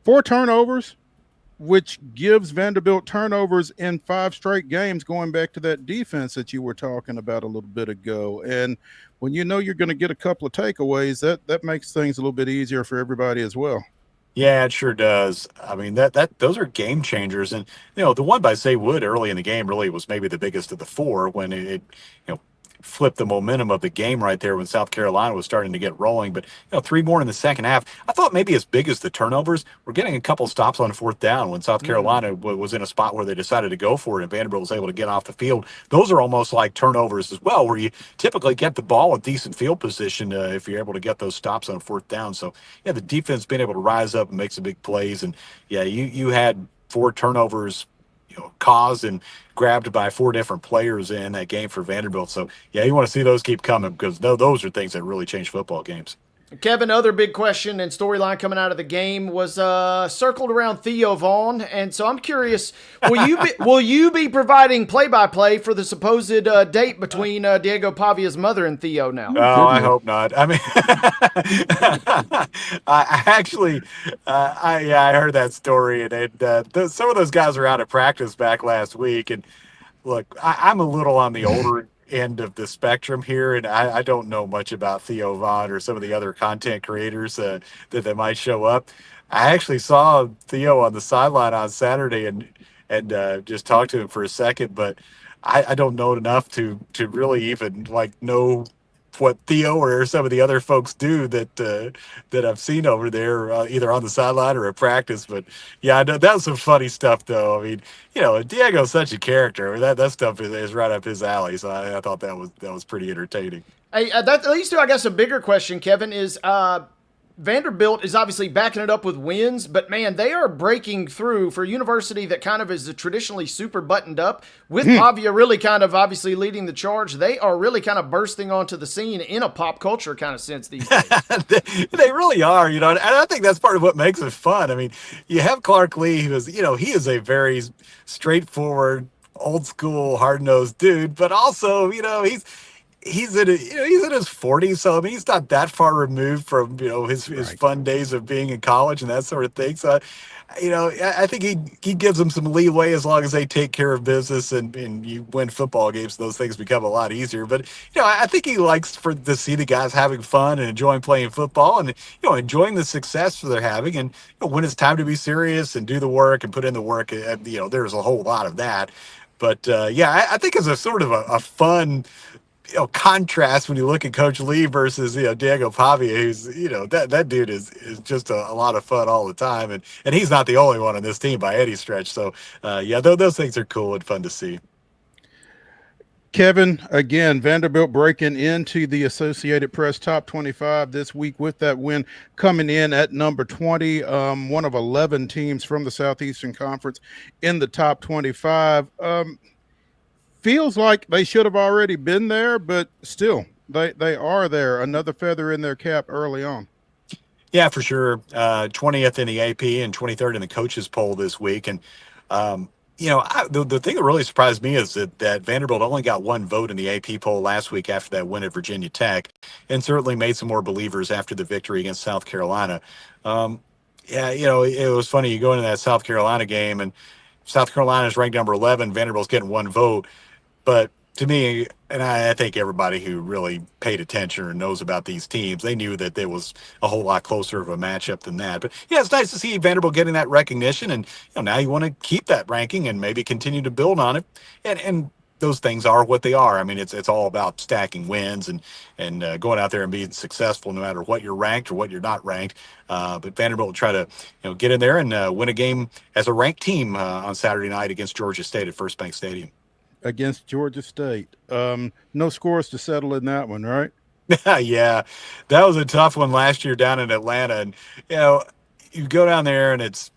Speaker 1: 4 turnovers which gives Vanderbilt turnovers in 5 straight games, going back to that defense that you were talking about a little bit ago. And when you know you're going to get a couple of takeaways, that makes things a little bit easier for everybody as well.
Speaker 10: Yeah, it sure does. I mean, that those are game changers. And the one by Zay Wood early in the game really was maybe the biggest of the four when it flipped the momentum of the game right there when South Carolina was starting to get rolling. But 3 more in the second half. I thought maybe as big as the turnovers, we're getting a couple stops on 4th down when South Carolina was in a spot where they decided to go for it and Vanderbilt was able to get off the field. Those are almost like turnovers as well, where you typically get the ball in decent field position if you're able to get those stops on 4th down. So yeah, the defense being able to rise up and make some big plays. And yeah, you had 4 turnovers caused and grabbed by 4 different players in that game for Vanderbilt. So yeah, you want to see those keep coming because those are things that really change football games.
Speaker 2: Kevin, other big question and storyline coming out of the game was circled around Theo Vaughn, and so I'm curious: will you be providing play-by-play for the supposed date between Diego Pavia's mother and Theo now?
Speaker 10: Oh, I hope not. I mean, I actually, I heard that story, and some of those guys were out of practice back last week. And look, I'm a little on the older end of the spectrum here, and I don't know much about Theo Vaughn or some of the other content creators that might show up. I actually saw Theo on the sideline on Saturday and just talked to him for a second, but I don't know enough to really even know what Theo or some of the other folks do that I've seen over there, either on the sideline or at practice. But yeah, that was some funny stuff, though. I mean, Diego's such a character. That stuff is right up his alley. So I thought that was pretty entertaining.
Speaker 2: Hey, that leads to, I guess, a bigger question, Kevin, is Vanderbilt is obviously backing it up with wins, but man, they are breaking through for a university that kind of is traditionally super buttoned up. With Pavia really kind of obviously leading the charge, they are really kind of bursting onto the scene in a pop culture kind of sense these days.
Speaker 10: They really are, and I think that's part of what makes it fun. I mean, you have Clark Lee, who is, he is a very straightforward, old school, hard nosed dude, but also, he's in his 40s, so I mean he's not that far removed from his fun days of being in college and that sort of thing. So I think he gives them some leeway as long as they take care of business and you win football games. Those things become a lot easier. But I think he likes to see the guys having fun and enjoying playing football and enjoying the success they're having. And when it's time to be serious and do the work and put in the work, there's a whole lot of that. But I think it's a sort of a fun contrast when you look at Coach Lee versus Diego Pavia, who's that dude is just a lot of fun all the time, and he's not the only one on this team by any stretch. So those things are cool and fun to see.
Speaker 1: Kevin, again, Vanderbilt breaking into the Associated Press top 25 this week with that win, coming in at number 20, one of 11 teams from the Southeastern Conference in the top 25. Feels like they should have already been there, but still, they are there. Another feather in their cap early on.
Speaker 10: Yeah, for sure. 20th in the AP and 23rd in the coaches poll this week. And, the thing that really surprised me is that Vanderbilt only got 1 vote in the AP poll last week after that win at Virginia Tech, and certainly made some more believers after the victory against South Carolina. It was funny. You go into that South Carolina game, and South Carolina is ranked number 11. Vanderbilt's getting 1 vote. But to me, and I think everybody who really paid attention or knows about these teams, they knew that there was a whole lot closer of a matchup than that. But yeah, it's nice to see Vanderbilt getting that recognition, and now you want to keep that ranking and maybe continue to build on it. And those things are what they are. I mean, it's all about stacking wins and going out there and being successful no matter what you're ranked or what you're not ranked. But Vanderbilt will try to get in there and win a game as a ranked team on Saturday night against Georgia State at First Bank Stadium.
Speaker 1: Against Georgia State. No scores to settle in that one, right?
Speaker 10: Yeah, that was a tough one last year down in Atlanta. And, you go down there and it's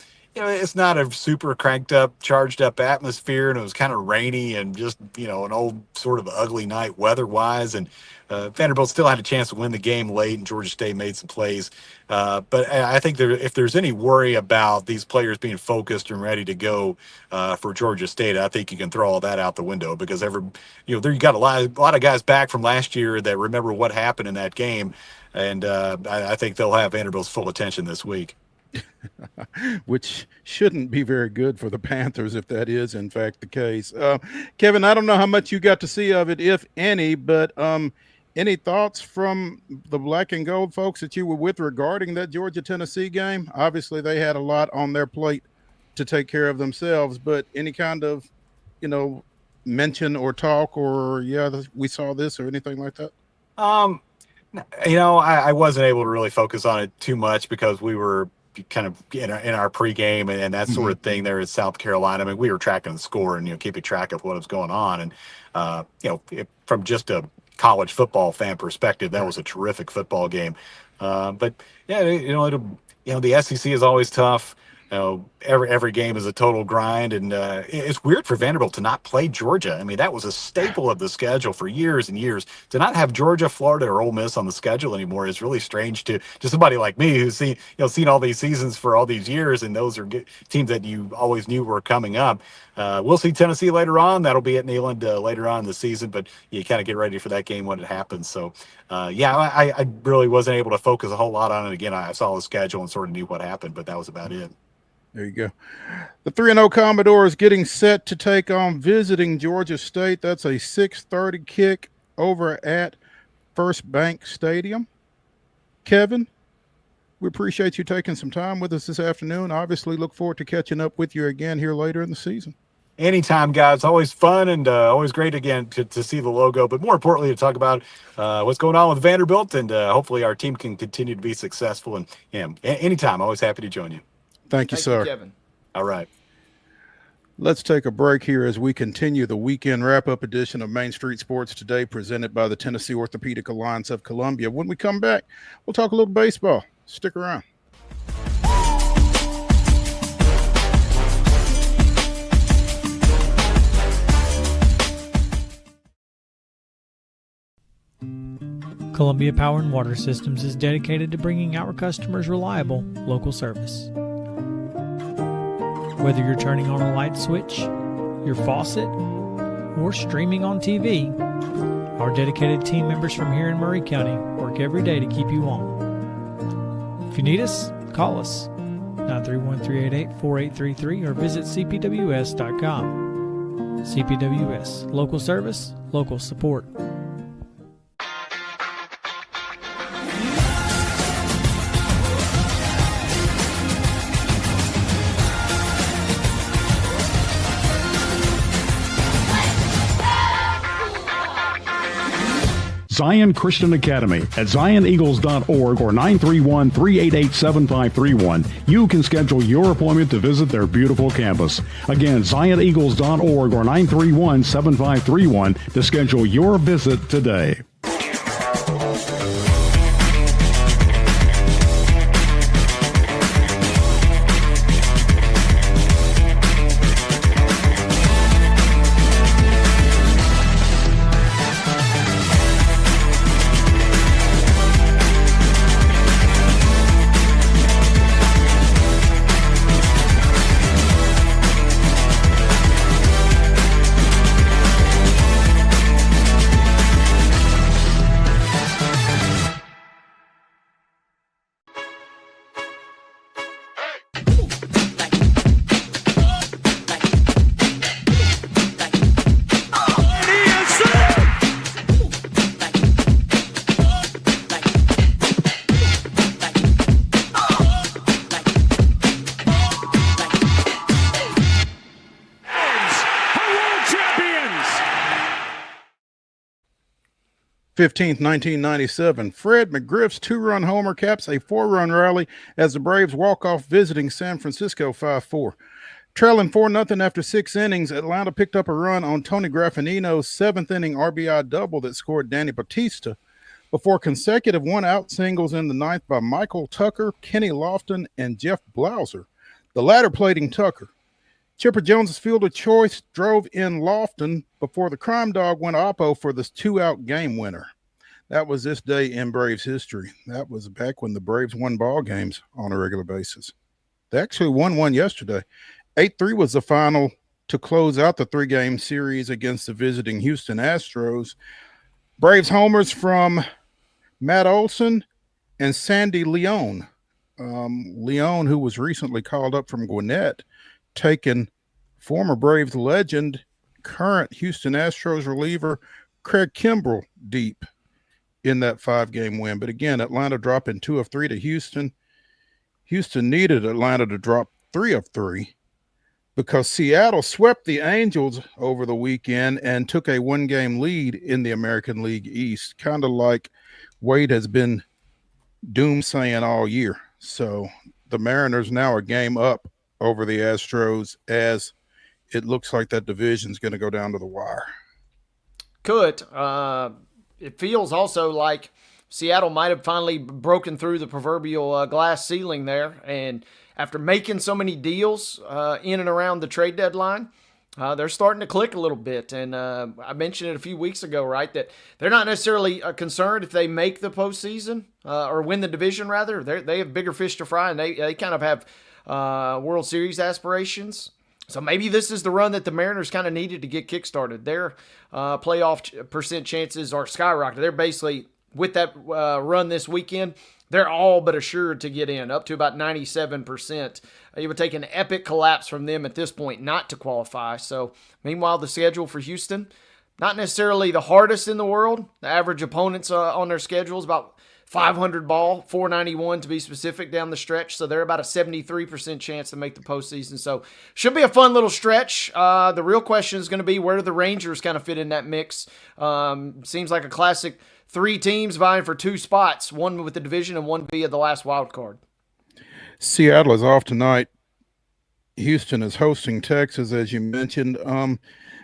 Speaker 10: not a super cranked up, charged up atmosphere. And it was kind of rainy and just, an old sort of ugly night weather wise. And Vanderbilt still had a chance to win the game late, and Georgia State made some plays. But I think if there's any worry about these players being focused and ready to go for Georgia State, I think you can throw all that out the window because you got a lot of guys back from last year that remember what happened in that game, and I think they'll have Vanderbilt's full attention this week.
Speaker 1: which shouldn't be very good for the Panthers if that is in fact the case. Kevin, I don't know how much you got to see of it, if any, but any thoughts from the black and gold folks that you were with regarding that Georgia-Tennessee game? Obviously, they had a lot on their plate to take care of themselves, but any kind of, mention or talk or, we saw this or anything like that?
Speaker 10: I wasn't able to really focus on it too much because we were kind of in our pregame and that sort of thing there in South Carolina. I mean, we were tracking the score and, keeping track of what was going on. And, from just a college football fan perspective, that was a terrific football game. But yeah, the SEC is always tough. Every game is a total grind, and it's weird for Vanderbilt to not play Georgia. I mean, that was a staple of the schedule for years and years. To not have Georgia, Florida, or Ole Miss on the schedule anymore is really strange to somebody like me who's seen all these seasons for all these years, and those are teams that you always knew were coming up. We'll see Tennessee later on. That'll be at Neyland later on in the season, but you kind of get ready for that game when it happens. So, I really wasn't able to focus a whole lot on it. Again, I saw the schedule and sort of knew what happened, but that was about it.
Speaker 1: There you go. The 3-0 Commodores getting set to take on visiting Georgia State. That's a 6:30 kick over at First Bank Stadium. Kevin, we appreciate you taking some time with us this afternoon. Obviously, look forward to catching up with you again here later in the season.
Speaker 10: Anytime, guys. Always fun and always great again to see the logo, but more importantly, to talk about what's going on with Vanderbilt, and hopefully our team can continue to be successful. And anytime, always happy to join you.
Speaker 1: Thank you, sir.
Speaker 2: Kevin.
Speaker 10: All right.
Speaker 1: Let's take a break here as we continue the weekend wrap-up edition of Main Street Sports Today, presented by the Tennessee Orthopedic Alliance of Columbia. When we come back, we'll talk a little baseball. Stick around.
Speaker 11: Columbia Power and Water Systems is dedicated to bringing our customers reliable, local service. Whether you're turning on a light switch, your faucet, or streaming on TV, our dedicated team members from here in Murray County work every day to keep you on. If you need us, call us 931-388-4833 or visit cpws.com. CPWS, local service, local support.
Speaker 9: Zion Christian Academy at zioneagles.org or 931-388-7531. You can schedule your appointment to visit their beautiful campus. Again, zioneagles.org or 931-7531 to schedule your visit today.
Speaker 1: Fifteenth, 1997. Fred McGriff's two-run homer caps a four-run rally as the Braves walk off visiting San Francisco 5-4. Trailing 4-0 after 6 innings, Atlanta picked up a run on Tony Graffinino's seventh-inning RBI double that scored Danny Batista before consecutive one-out singles in the ninth by Michael Tucker, Kenny Lofton, and Jeff Blauser, the latter plating Tucker. Chipper Jones's fielder choice drove in Lofton before the Crime Dog went oppo for this two-out game winner. That was this day in Braves history. That was back when the Braves won ball games on a regular basis. They actually won one yesterday. 8-3 was the final to close out the three-game series against the visiting Houston Astros. Braves homers from Matt Olson and Sandy Leone Leon, who was recently called up from Gwinnett, taking former Braves legend, current Houston Astros reliever Craig Kimbrell deep in that 5-game win. But again, Atlanta dropping 2 of 3 to Houston. Houston needed Atlanta to drop 3 of 3 because Seattle swept the Angels over the weekend and took a 1-game lead in the American League East, kind of like Wade has been doomsaying all year. So the Mariners now are game up over the Astros as it looks like that division's going to go down to the wire.
Speaker 2: Could. It feels also like Seattle might have finally broken through the proverbial glass ceiling there. And after making so many deals in and around the trade deadline, they're starting to click a little bit. And I mentioned it a few weeks ago, right, that they're not necessarily concerned if they make the postseason or win the division, rather. They have bigger fish to fry, and they kind of have World Series aspirations. So maybe this is the run that the Mariners kind of needed to get kickstarted. Their playoff percent chances are skyrocketed. They're basically, with that run this weekend, they're all but assured to get in, up to about 97%. It would take an epic collapse from them at this point not to qualify. So, meanwhile, the schedule for Houston, not necessarily the hardest in the world. The average opponents on their schedule is about 500 ball, 491 to be specific down the stretch. So they're about a 73% chance to make the postseason. So should be a fun little stretch. The real question is going to be, where do the Rangers kind of fit in that mix? Seems like a classic 3 teams vying for 2 spots, one with the division and one via the last wild card.
Speaker 1: Seattle is off tonight. Houston is hosting Texas, as you mentioned.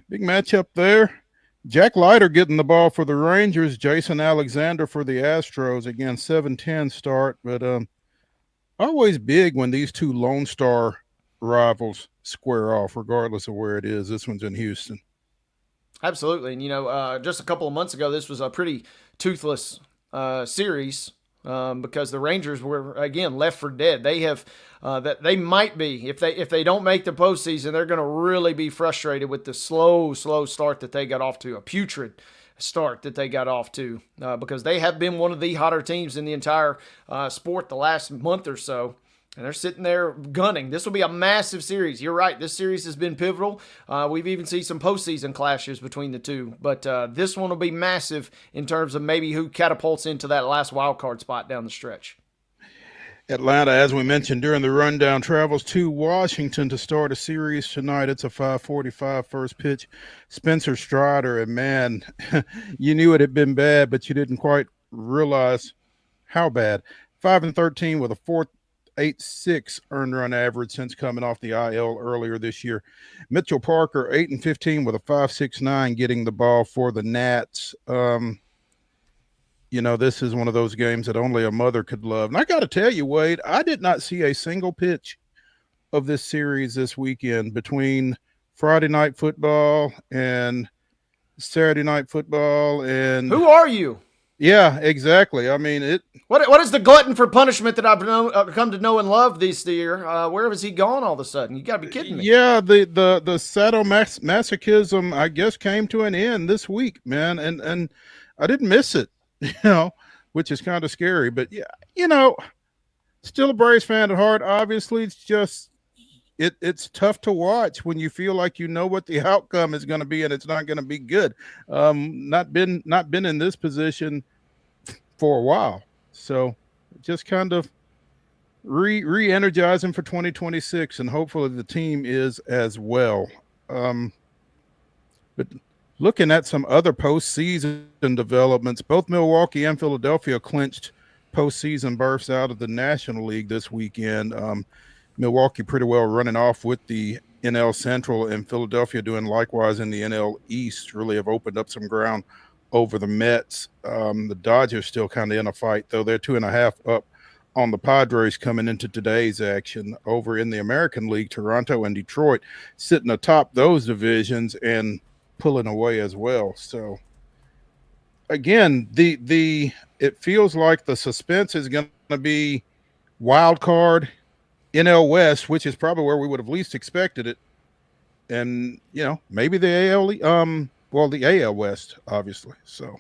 Speaker 1: Big matchup there. Jack Leiter getting the ball for the Rangers, Jason Alexander for the Astros. Again, 7-10 start, but always big when these 2 Lone Star rivals square off, regardless of where it is. This one's in Houston.
Speaker 2: Absolutely. And, just a couple of months ago, this was a pretty toothless series because the Rangers were, again, left for dead. They have that they might be, if they don't make the postseason, they're going to really be frustrated with the slow start that they got off to, a putrid start that they got off to, because they have been one of the hotter teams in the entire sport the last month or so. And they're sitting there gunning. This will be a massive series. You're right. This series has been pivotal. We've even seen some postseason clashes between the two. But this one will be massive in terms of maybe who catapults into that last wild card spot down the stretch.
Speaker 1: Atlanta, as we mentioned during the rundown, travels to Washington to start a series tonight. It's a 5:45 first pitch. Spencer Strider, and man, you knew it had been bad, but you didn't quite realize how bad. 5-13 with a 4.86 earned run average since coming off the IL earlier this year. Mitchell Parker, 8-15 with a 5.69, getting the ball for the Nats. This is one of those games that only a mother could love. And I got to tell you, Wade, I did not see a single pitch of this series this weekend between Friday night football and Saturday night football. And
Speaker 2: who are you?
Speaker 1: Yeah, exactly. I mean,
Speaker 2: What is the glutton for punishment that I've come to know and love this year? Where has he gone all of a sudden? You got to be kidding me.
Speaker 1: Yeah, the sadomasochism, I guess, came to an end this week, man, and I didn't miss it, which is kind of scary. But yeah, still a Braves fan at heart. Obviously, it's just it's tough to watch when you feel like you know what the outcome is going to be and it's not going to be good. Not been in this position for a while, so just kind of re-energizing for 2026, and hopefully the team is as well. But looking at some other postseason developments, both Milwaukee and Philadelphia clinched postseason berths out of the National League this weekend. Milwaukee pretty well running off with the NL Central, and Philadelphia doing likewise in the NL East. Really have opened up some ground over the Mets. The Dodgers still kind of in a fight, though. They're 2.5 up on the Padres coming into today's action. Over in the American League, Toronto and Detroit sitting atop those divisions and pulling away as well. So again, it feels like the suspense is going to be wild card, NL West, which is probably where we would have least expected it, and maybe the the AL West, obviously. So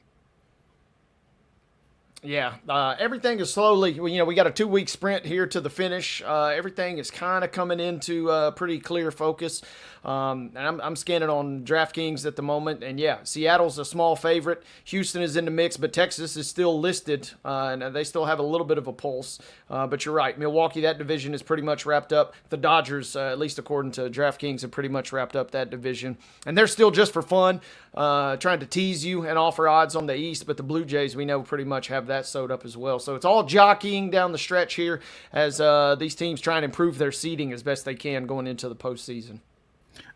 Speaker 2: Yeah, everything is slowly, we got a 2-week sprint here to the finish. Everything is kind of coming into pretty clear focus. And I'm scanning on DraftKings at the moment. And yeah, Seattle's a small favorite. Houston is in the mix, but Texas is still listed. And they still have a little bit of a pulse. But you're right. Milwaukee, that division is pretty much wrapped up. The Dodgers, at least according to DraftKings, have pretty much wrapped up that division. And they're still just for fun, trying to tease you and offer odds on the East. But the Blue Jays, we know, pretty much have that sewed up as well. So it's all jockeying down the stretch here as these teams try and improve their seeding as best they can going into the postseason.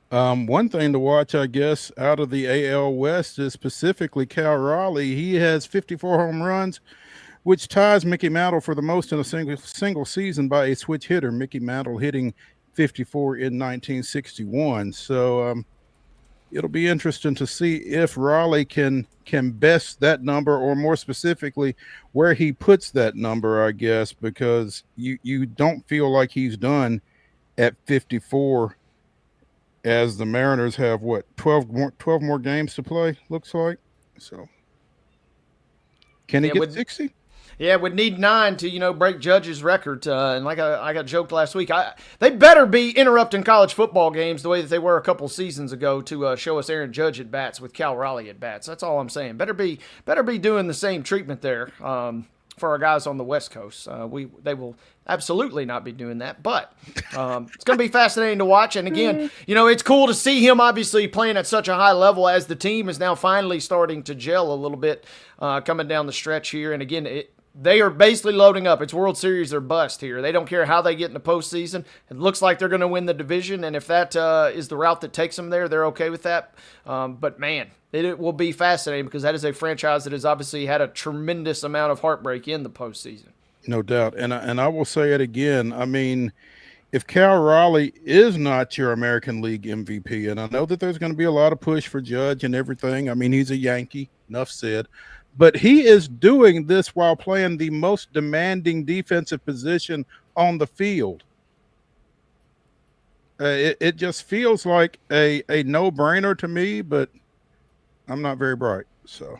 Speaker 1: One thing to watch, I guess, out of the AL West is specifically Cal Raleigh. He has 54 home runs, which ties Mickey Mantle for the most in a single season by a switch hitter. Mickey Mantle hitting 54 in 1961. So it'll be interesting to see if Raleigh can best that number, or more specifically, where he puts that number, I guess, because you don't feel like he's done at 54, as the Mariners have, 12 more games to play, looks like. So can he get 60?
Speaker 2: Yeah, would need 9 to, break Judge's record. And like I got joked last week, they better be interrupting college football games the way that they were a couple seasons ago to show us Aaron Judge at bats with Cal Raleigh at bats. That's all I'm saying. Better be doing the same treatment there for our guys on the West Coast. They will absolutely not be doing that, but it's going to be fascinating to watch. And again, it's cool to see him obviously playing at such a high level as the team is now finally starting to gel a little bit coming down the stretch here. And again, they are basically loading up. It's World Series or bust here. They don't care how they get in the postseason. It looks like they're going to win the division, and if that is the route that takes them there, they're okay with that. But, man, it will be fascinating because that is a franchise that has obviously had a tremendous amount of heartbreak in the postseason.
Speaker 1: No doubt. And I will say it again. I mean, if Cal Raleigh is not your American League MVP, and I know that there's going to be a lot of push for Judge and everything. I mean, he's a Yankee, enough said. But he is doing this while playing the most demanding defensive position on the field. It just feels like a no-brainer to me, but I'm not very bright. So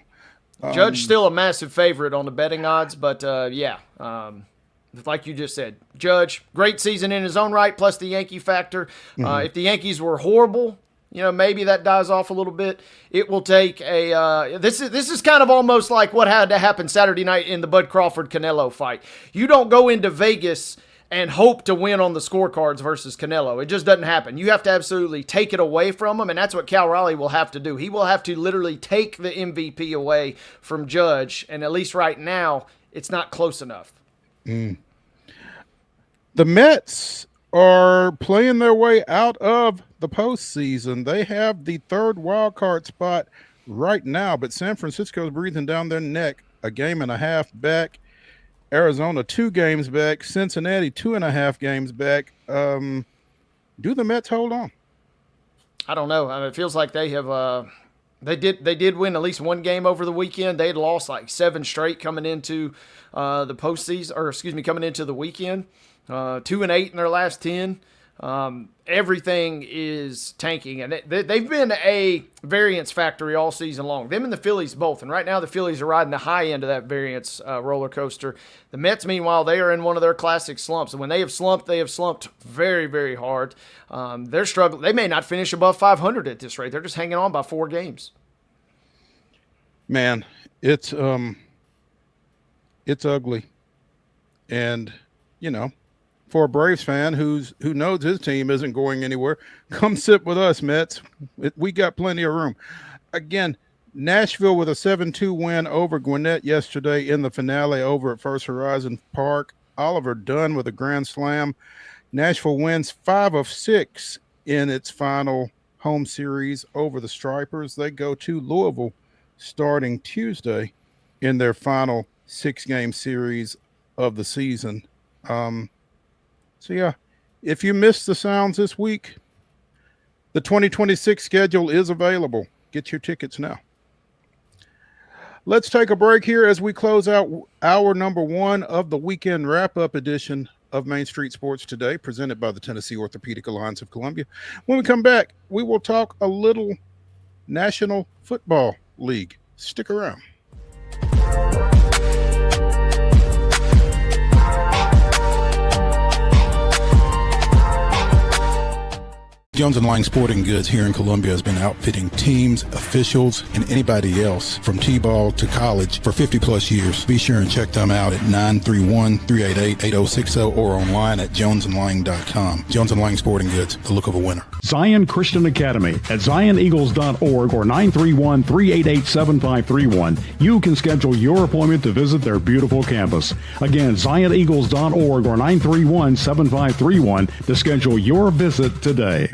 Speaker 2: Judge still a massive favorite on the betting odds, but like you just said, Judge, great season in his own right, plus the Yankee factor. If the Yankees were horrible, maybe that dies off a little bit. It will take this is kind of almost like what had to happen Saturday night in the Bud Crawford-Canelo fight. You don't go into Vegas and hope to win on the scorecards versus Canelo. It just doesn't happen. You have to absolutely take it away from him, and that's what Cal Raleigh will have to do. He will have to literally take the MVP away from Judge, and at least right now, it's not close enough.
Speaker 1: The Mets are playing their way out of the postseason. They have the third wild card spot right now, but San Francisco's breathing down their neck. A game and a half back. Arizona 2 games back. Cincinnati 2.5 games back. Do the Mets hold on?
Speaker 2: I don't know. I mean, it feels like they have. They did win at least one game over the weekend. They had lost like 7 straight coming into the postseason, or excuse me, coming into the weekend. 2-8 in their last 10. Everything is tanking, and they've been a variance factory all season long. Them and the Phillies both, and right now the Phillies are riding the high end of that variance roller coaster. The Mets, meanwhile, they are in one of their classic slumps, and when they have slumped very, very hard. They're struggling. They may not finish above 500 at this rate. They're just hanging on by 4 games.
Speaker 1: Man, it's ugly, and for a Braves fan who knows his team isn't going anywhere, come sit with us, Mets. We got plenty of room. Again, Nashville with a 7-2 win over Gwinnett yesterday in the finale over at First Horizon Park. Oliver Dunn with a grand slam. Nashville wins 5 of 6 in its final home series over the Stripers. They go to Louisville starting Tuesday in their final 6-game series of the season. So, yeah, if you missed the sounds this week, the 2026 schedule is available. Get your tickets now. Let's take a break here as we close out hour number 1 of the weekend wrap-up edition of Main Street Sports Today, presented by the Tennessee Orthopedic Alliance of Columbia. When we come back, we will talk a little National Football League. Stick around. Jones & Lang Sporting Goods here in Columbia has been outfitting teams, officials, and anybody else from T-ball to college for 50-plus years. Be sure and check them out at 931-388-8060 or online at jonesandlang.com. Jones & Lang Sporting Goods, the look of a winner.
Speaker 9: Zion Christian Academy at zioneagles.org or 931-388-7531. You can schedule your appointment to visit their beautiful campus. Again, zioneagles.org or 931-7531 to schedule your visit today.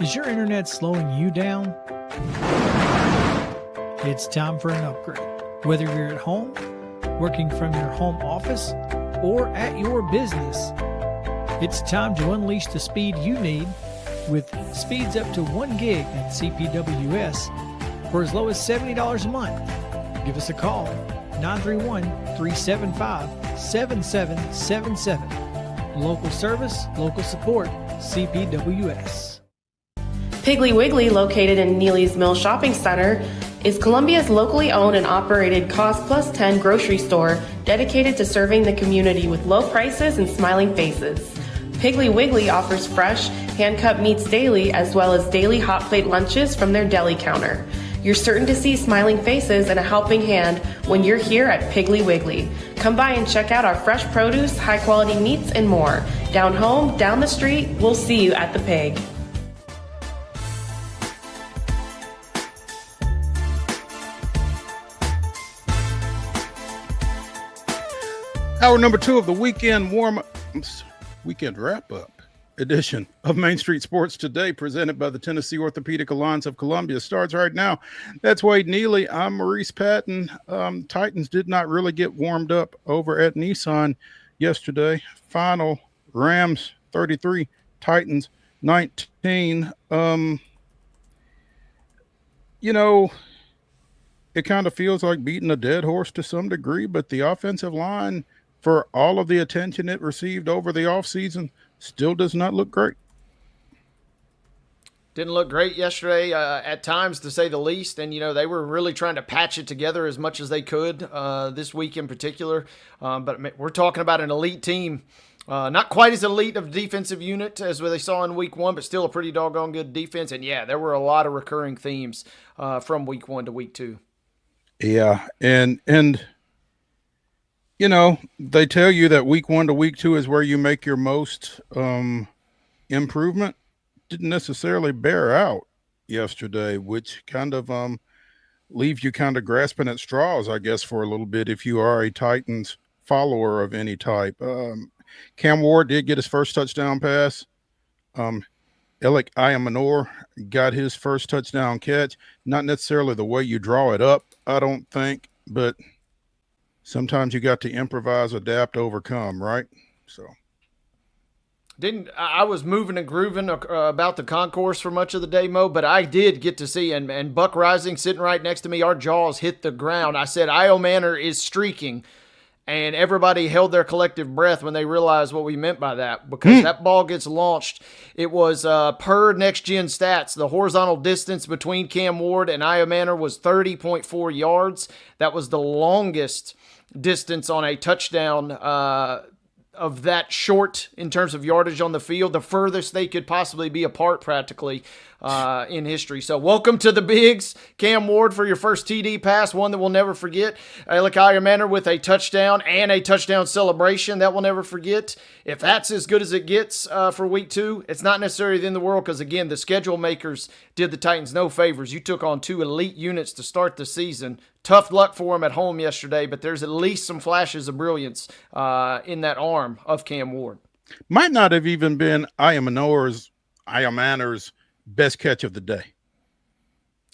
Speaker 11: Is your internet slowing you down? It's time for an upgrade. Whether you're at home, working from your home office, or at your business, it's time to unleash the speed you need with speeds up to 1 gig at CPWS for as low as $70 a month. Give us a call, 931-375-7777. Local service, local support, CPWS.
Speaker 12: Piggly Wiggly, located in Neely's Mill Shopping Center, is Columbia's locally owned and operated Cost Plus 10 grocery store dedicated to serving the community with low prices and smiling faces. Piggly Wiggly offers fresh, hand-cut meats daily as well as daily hot plate lunches from their deli counter. You're certain to see smiling faces and a helping hand when you're here at Piggly Wiggly. Come by and check out our fresh produce, high-quality meats, and more. Down home, down the street, we'll see you at the Pig.
Speaker 1: Hour number 2 of the weekend wrap-up edition of Main Street Sports Today, presented by the Tennessee Orthopedic Alliance of Columbia, starts right now. That's Wade Neely. I'm Maurice Patton. Titans did not really get warmed up over at Nissan yesterday. Final, Rams 33, Titans 19. It kind of feels like beating a dead horse to some degree, but the offensive line, for all of the attention it received over the offseason, still does not look great.
Speaker 2: Didn't look great yesterday at times, to say the least. And, they were really trying to patch it together as much as they could this week in particular. But we're talking about an elite team. Not quite as elite of defensive unit as they saw in week 1, but still a pretty doggone good defense. And, yeah, there were a lot of recurring themes from week 1 to week 2.
Speaker 1: Yeah, and they tell you that week 1 to week 2 is where you make your most improvement. Didn't necessarily bear out yesterday, which kind of leaves you kind of grasping at straws, I guess, for a little bit if you are a Titans follower of any type. Cam Ward did get his first touchdown pass. Alec Ayamanor got his first touchdown catch. Not necessarily the way you draw it up, I don't think, but sometimes you got to improvise, adapt, overcome, right? So
Speaker 2: I was moving and grooving about the concourse for much of the day, Mo, but I did get to see, and Buck Rising sitting right next to me, our jaws hit the ground. I said, Io Manor is streaking, and everybody held their collective breath when they realized what we meant by that, because that ball gets launched. It was per Next Gen Stats, the horizontal distance between Cam Ward and Io Manor was 30.4 yards. That was the longest distance on a touchdown of that short in terms of yardage on the field, the furthest they could possibly be apart practically in history. So welcome to the Bigs, Cam Ward, for your first TD pass, one that we'll never forget. Alec Manor with a touchdown and a touchdown celebration that we'll never forget. If that's as good as it gets for week 2, it's not necessarily the end of the world, because, again, the schedule makers did the Titans no favors. You took on 2 elite units to start the season. Tough luck for them at home yesterday, but there's at least some flashes of brilliance in that arm of Cam Ward.
Speaker 1: Might not have even been Io Manor's best catch of the day.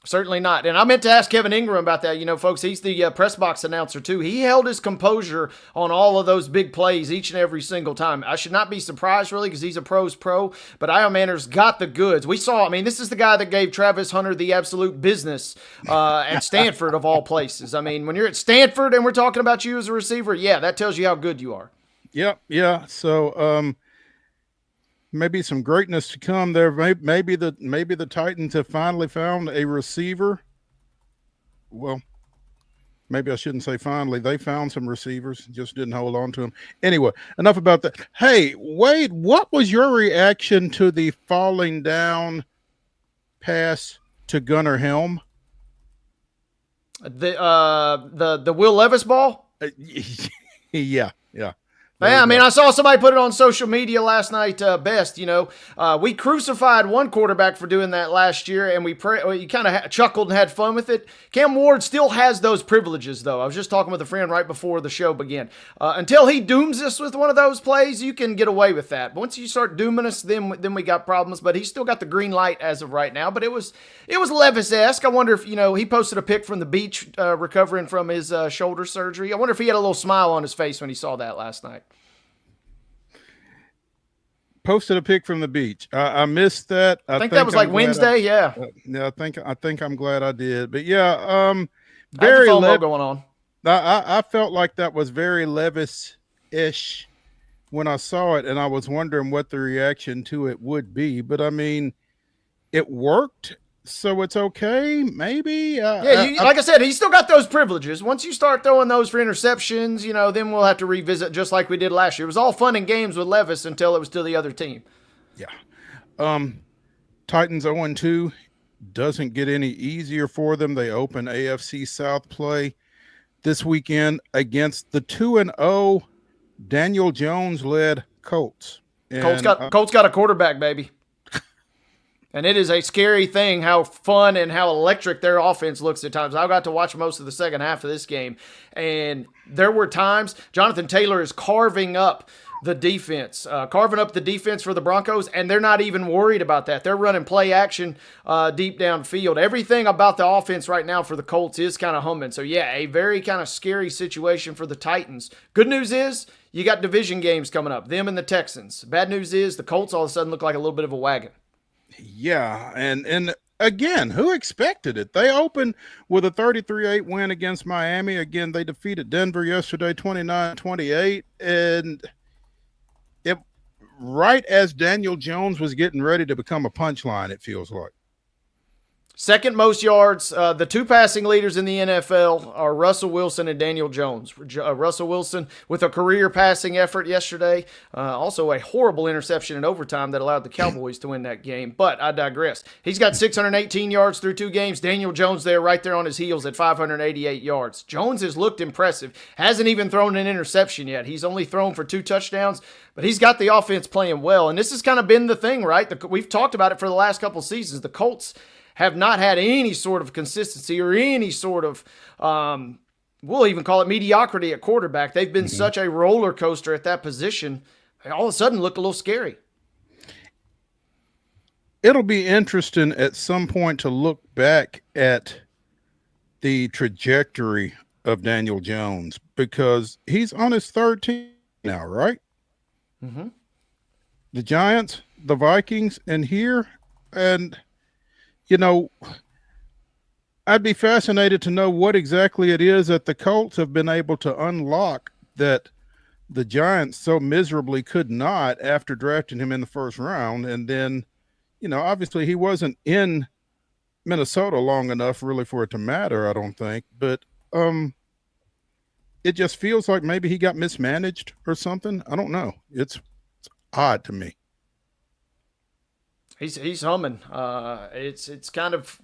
Speaker 2: Certainly not. And I meant to ask Kevin Ingram about that. You know, folks, he's the press box announcer too. He held his composure on all of those big plays each and every single time. I should not be surprised really because he's a pro's pro, but Io Manner's got the goods. We saw, I mean, this is the guy that gave Travis Hunter the absolute business at Stanford of all places. I mean, when you're at Stanford and we're talking about you as a receiver, yeah, that tells you how good you are.
Speaker 1: Yep. Yeah. So, maybe some greatness to come there. Maybe the Titans have finally found a receiver. Well, maybe I shouldn't say finally. They found some receivers, just didn't hold on to them. Anyway, enough about that. Hey, Wade, what was your reaction to the falling down pass to Gunnar Helm?
Speaker 2: The Will Levis ball?
Speaker 1: Yeah.
Speaker 2: Yeah, I mean, I saw somebody put it on social media last night. Best, you know, we crucified one quarterback for doing that last year, and we kind of chuckled and had fun with it. Cam Ward still has those privileges, though. I was just talking with a friend right before the show began. Until he dooms us with one of those plays, you can get away with that. But once you start dooming us, then we got problems. But he's still got the green light as of right now. But it was Levis-esque. I wonder if, you know, he posted a pic from the beach recovering from his shoulder surgery. I wonder if he had a little smile on his face when he saw that last night.
Speaker 1: Posted a pic from the beach. I missed that.
Speaker 2: I think that was like Wednesday. Yeah.
Speaker 1: Yeah. I think I'm glad I did. But yeah,
Speaker 2: very going on.
Speaker 1: I felt like that was very Levis-ish when I saw it, and I was wondering what the reaction to it would be. But I mean, it worked, so it's okay. Maybe.
Speaker 2: Like I said, he's still got those privileges. Once you start throwing those for interceptions, you know, then we'll have to revisit just like we did last year. It was all fun and games with Levis until it was to the other team.
Speaker 1: Yeah. Titans 0-2 doesn't get any easier for them. They open AFC South play this weekend against the 2-0 Daniel Jones-led Colts. And,
Speaker 2: Colts got a quarterback, baby. And it is a scary thing how fun and how electric their offense looks at times. I got to watch most of the second half of this game, and there were times Jonathan Taylor is carving up the defense for the Broncos, and they're not even worried about that. They're running play action deep downfield. Everything about the offense right now for the Colts is kind of humming. So, yeah, a very kind of scary situation for the Titans. Good news is you got division games coming up, them and the Texans. Bad news is the Colts all of a sudden look like a little bit of a wagon.
Speaker 1: Yeah, and again, who expected it? They opened with a 33-8 win against Miami. Again, they defeated Denver yesterday 29-28, and it right as Daniel Jones was getting ready to become a punchline, it feels like.
Speaker 2: Second most yards. The two passing leaders in the NFL are Russell Wilson and Daniel Jones. Russell Wilson with a career passing effort yesterday. Also a horrible interception in overtime that allowed the Cowboys to win that game. But I digress. He's got 618 yards through 2 games. Daniel Jones there right there on his heels at 588 yards. Jones has looked impressive. Hasn't even thrown an interception yet. He's only thrown for 2 touchdowns. But he's got the offense playing well. And this has kind of been the thing, right? We've talked about it for the last couple seasons. The Colts have not had any sort of consistency or any sort of, we'll even call it mediocrity at quarterback. They've been such a roller coaster at that position. They all of a sudden look a little scary.
Speaker 1: It'll be interesting at some point to look back at the trajectory of Daniel Jones because he's on his 3rd team now, right?
Speaker 2: Mm-hmm.
Speaker 1: The Giants, the Vikings, and here, and you know, I'd be fascinated to know what exactly it is that the Colts have been able to unlock that the Giants so miserably could not after drafting him in the 1st round. And then, you know, obviously he wasn't in Minnesota long enough really for it to matter, I don't think. But it just feels like maybe he got mismanaged or something. I don't know. It's odd to me.
Speaker 2: He's humming. It's kind of.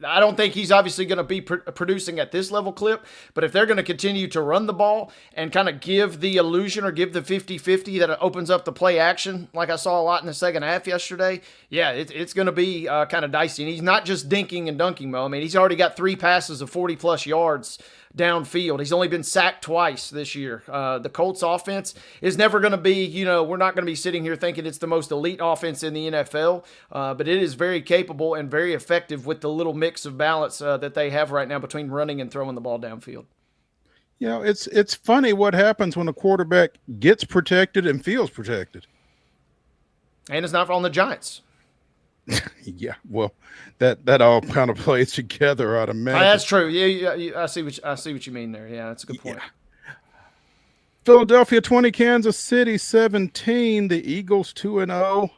Speaker 2: I don't think he's obviously going to be producing at this level clip, but if they're going to continue to run the ball and kind of give the illusion or give the 50-50 that it opens up the play action, like I saw a lot in the second half yesterday, yeah, it's going to be kind of dicey. And he's not just dinking and dunking, Mo. I mean, he's already got 3 passes of 40-plus yards downfield. He's only been sacked twice this year. The Colts offense is never going to be, we're not going to be sitting here thinking it's the most elite offense in the NFL, but it is very capable and very effective with the little mix of balance that they have right now between running and throwing the ball downfield.
Speaker 1: It's funny what happens when a quarterback gets protected and feels protected.
Speaker 2: And it's not on the Giants.
Speaker 1: Yeah, well, that all kind of plays together, I'd imagine.
Speaker 2: That's true. Yeah, I see what you mean there. Yeah, that's a good point.
Speaker 1: Yeah. Philadelphia 20, Kansas City 17. The Eagles 2-0.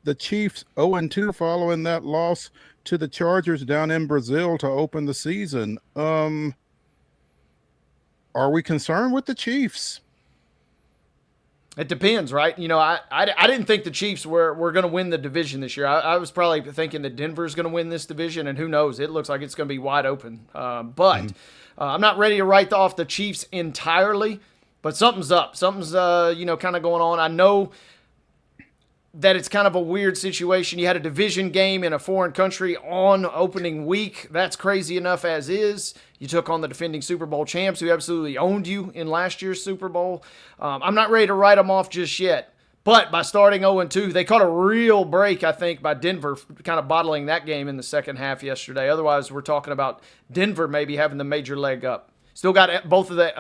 Speaker 1: The Chiefs 0-2 following that loss to the Chargers down in Brazil to open the season. Are we concerned with the Chiefs?
Speaker 2: It depends, right? I didn't think the Chiefs were going to win the division this year. I was probably thinking that Denver's going to win this division, and who knows? It looks like it's going to be wide open. But I'm not ready to write off the Chiefs entirely, but something's up. Something's, kind of going on. I know that it's kind of a weird situation. You had a division game in a foreign country on opening week. That's crazy enough as is. You took on the defending Super Bowl champs who absolutely owned you in last year's Super Bowl. I'm not ready to write them off just yet. But by starting 0-2, they caught a real break, I think, by Denver kind of bottling that game in the second half yesterday. Otherwise, we're talking about Denver maybe having the major leg up. Still got both of the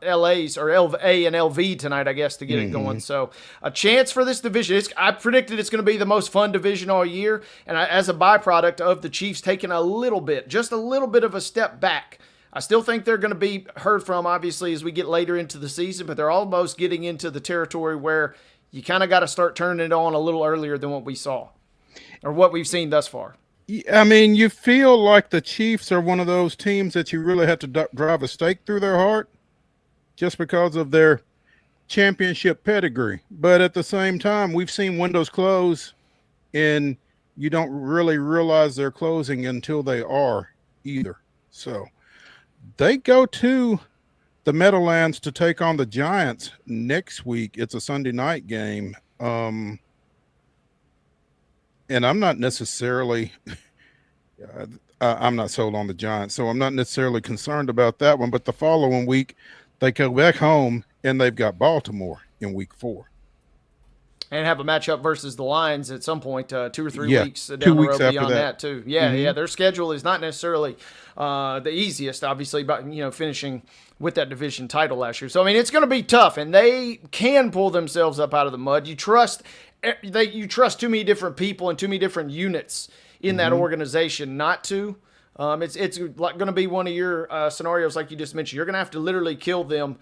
Speaker 2: LAs, or LA and LV tonight, I guess, to get it going. So a chance for this division. I predicted it's going to be the most fun division all year. And as a byproduct of the Chiefs taking just a little bit of a step back, I still think they're going to be heard from, obviously, as we get later into the season. But they're almost getting into the territory where you kind of got to start turning it on a little earlier than what we saw or what we've seen thus far.
Speaker 1: I mean, you feel like the Chiefs are one of those teams that you really have to drive a stake through their heart just because of their championship pedigree. But at the same time, we've seen windows close, and you don't really realize they're closing until they are either. So they go to the Meadowlands to take on the Giants next week. It's a Sunday night game. And I'm not necessarily I'm not sold on the Giants, so I'm not necessarily concerned about that one. But the following week, they go back home, and they've got Baltimore in week 4.
Speaker 2: And have a matchup versus the Lions at some point, 2 or 3 weeks down the road beyond that, too. Yeah, their schedule is not necessarily the easiest, obviously, but finishing with that division title last year. So, I mean, it's going to be tough, and they can pull themselves up out of the mud. You trust too many different people and too many different units in that organization not to. It's like going to be one of your scenarios like you just mentioned. You're going to have to literally kill them.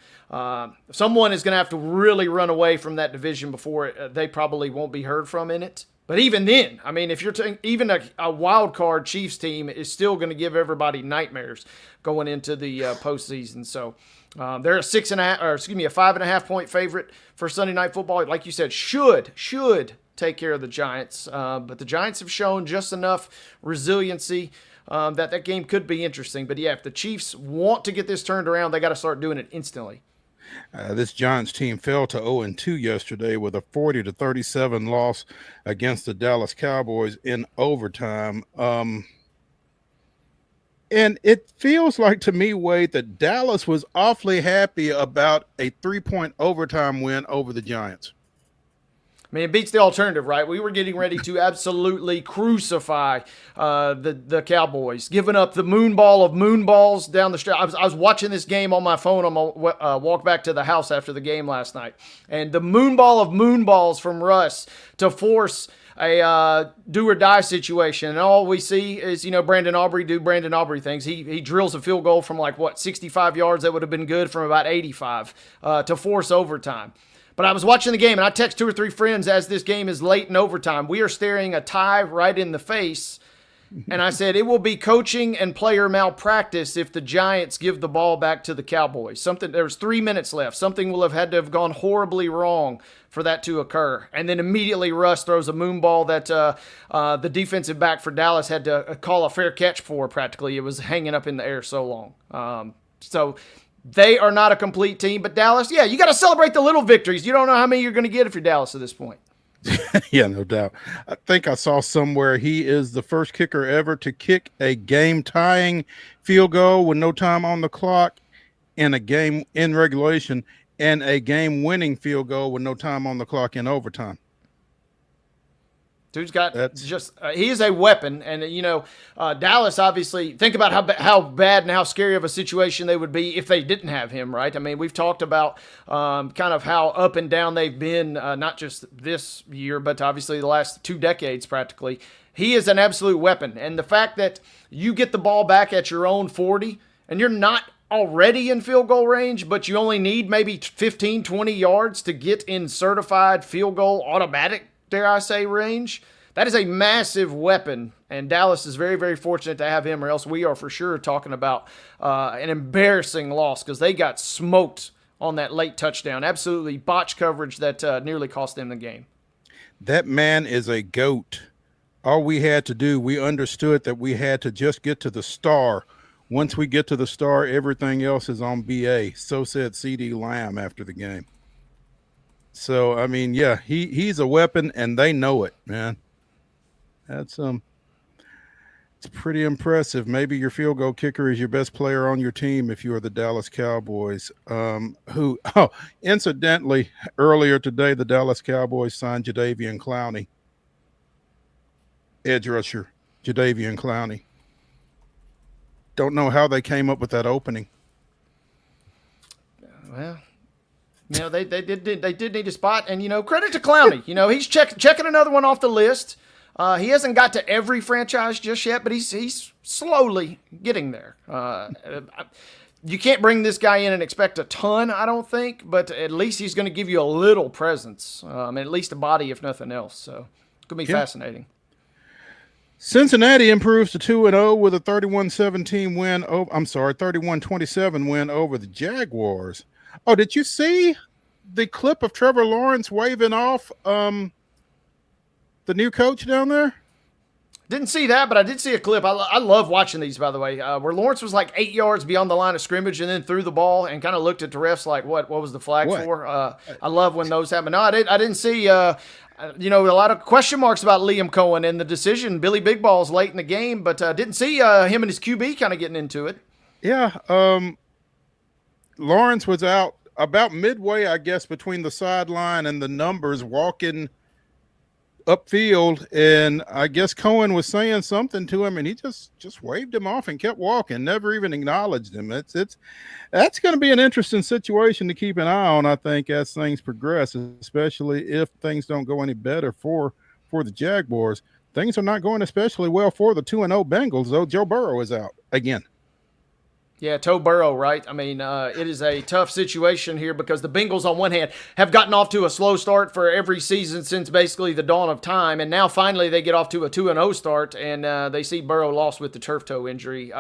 Speaker 2: Someone is going to have to really run away from that division before they probably won't be heard from in it. But even then, I mean, if you're even a wild card Chiefs team is still going to give everybody nightmares going into the postseason. So they're a 5.5 point favorite for Sunday Night Football. Like you said, should take care of the Giants. But the Giants have shown just enough resiliency that game could be interesting. But yeah, if the Chiefs want to get this turned around, they got to start doing it instantly.
Speaker 1: This Giants team fell to 0-2 yesterday with a 40-37 loss against the Dallas Cowboys in overtime. And it feels like to me, Wade, that Dallas was awfully happy about a 3-point overtime win over the Giants.
Speaker 2: I mean, it beats the alternative, right? We were getting ready to absolutely crucify the Cowboys, giving up the moonball of moonballs down the street. I was watching this game on my phone on my walk back to the house after the game last night. And the moonball of moonballs from Russ to force a do-or-die situation. And all we see is, Brandon Aubrey do Brandon Aubrey things. He drills a field goal from 65 yards that would have been good from about 85 to force overtime. But I was watching the game, and I text 2 or 3 friends as this game is late in overtime. We are staring a tie right in the face. And I said, it will be coaching and player malpractice if the Giants give the ball back to the Cowboys. There was 3 minutes left. Something will have had to have gone horribly wrong for that to occur. And then immediately Russ throws a moonball that the defensive back for Dallas had to call a fair catch for practically. It was hanging up in the air so long. So they are not a complete team, but Dallas, you got to celebrate the little victories. You don't know how many you're going to get if you're Dallas at this point.
Speaker 1: Yeah, no doubt. I think I saw somewhere he is the first kicker ever to kick a game tying field goal with no time on the clock in a game in regulation and a game winning field goal with no time on the clock in overtime.
Speaker 2: Dude's got he is a weapon. And, Dallas, obviously, think about how bad and how scary of a situation they would be if they didn't have him, right? I mean, we've talked about kind of how up and down they've been, not just this year, but obviously the last 2 decades practically. He is an absolute weapon. And the fact that you get the ball back at your own 40 and you're not already in field goal range, but you only need maybe 15, 20 yards to get in certified field goal automatic, dare I say, range. That is a massive weapon, and Dallas is very, very fortunate to have him, or else we are for sure talking about an embarrassing loss because they got smoked on that late touchdown. Absolutely botched coverage that nearly cost them the game.
Speaker 1: That man is a GOAT. All we had to do, we understood that we had to just get to the star. Once we get to the star, everything else is on BA. So said C.D. Lamb after the game. So, I mean, yeah, he's a weapon, and they know it, man. That's it's pretty impressive. Maybe your field goal kicker is your best player on your team if you are the Dallas Cowboys. Incidentally, earlier today, the Dallas Cowboys signed Jadeveon Clowney, edge rusher, Jadeveon Clowney. Don't know how they came up with that opening.
Speaker 2: Well, they did need a spot, and credit to Clowney. He's checking another one off the list. He hasn't got to every franchise just yet, but he's slowly getting there. You can't bring this guy in and expect a ton, I don't think, but at least he's going to give you a little presence, and at least a body, if nothing else. So it's going to be fascinating.
Speaker 1: Cincinnati improves to 2-0 with a 31-17 win. 31-27 win over the Jaguars. Oh, did you see the clip of Trevor Lawrence waving off the new coach down there?
Speaker 2: Didn't see that, but I did see a clip. I love watching these, by the way, where Lawrence was like 8 yards beyond the line of scrimmage and then threw the ball and kind of looked at the refs like, what was the flag for? I love when those happen. No, I didn't see, a lot of question marks about Liam Cohen and the decision. Billy Big Balls late in the game, but didn't see him and his QB kind of getting into it.
Speaker 1: Yeah, Lawrence was out about midway, I guess, between the sideline and the numbers walking upfield, and I guess Cohen was saying something to him, and he just waved him off and kept walking, never even acknowledged him. That's going to be an interesting situation to keep an eye on, I think, as things progress, especially if things don't go any better for the Jaguars. Things are not going especially well for the 2-0 Bengals, though. Joe Burrow is out again.
Speaker 2: Yeah, Toe Burrow, right? I mean, it is a tough situation here because the Bengals, on one hand, have gotten off to a slow start for every season since basically the dawn of time, and now finally they get off to a 2-0 start, and they see Burrow lost with the turf toe injury.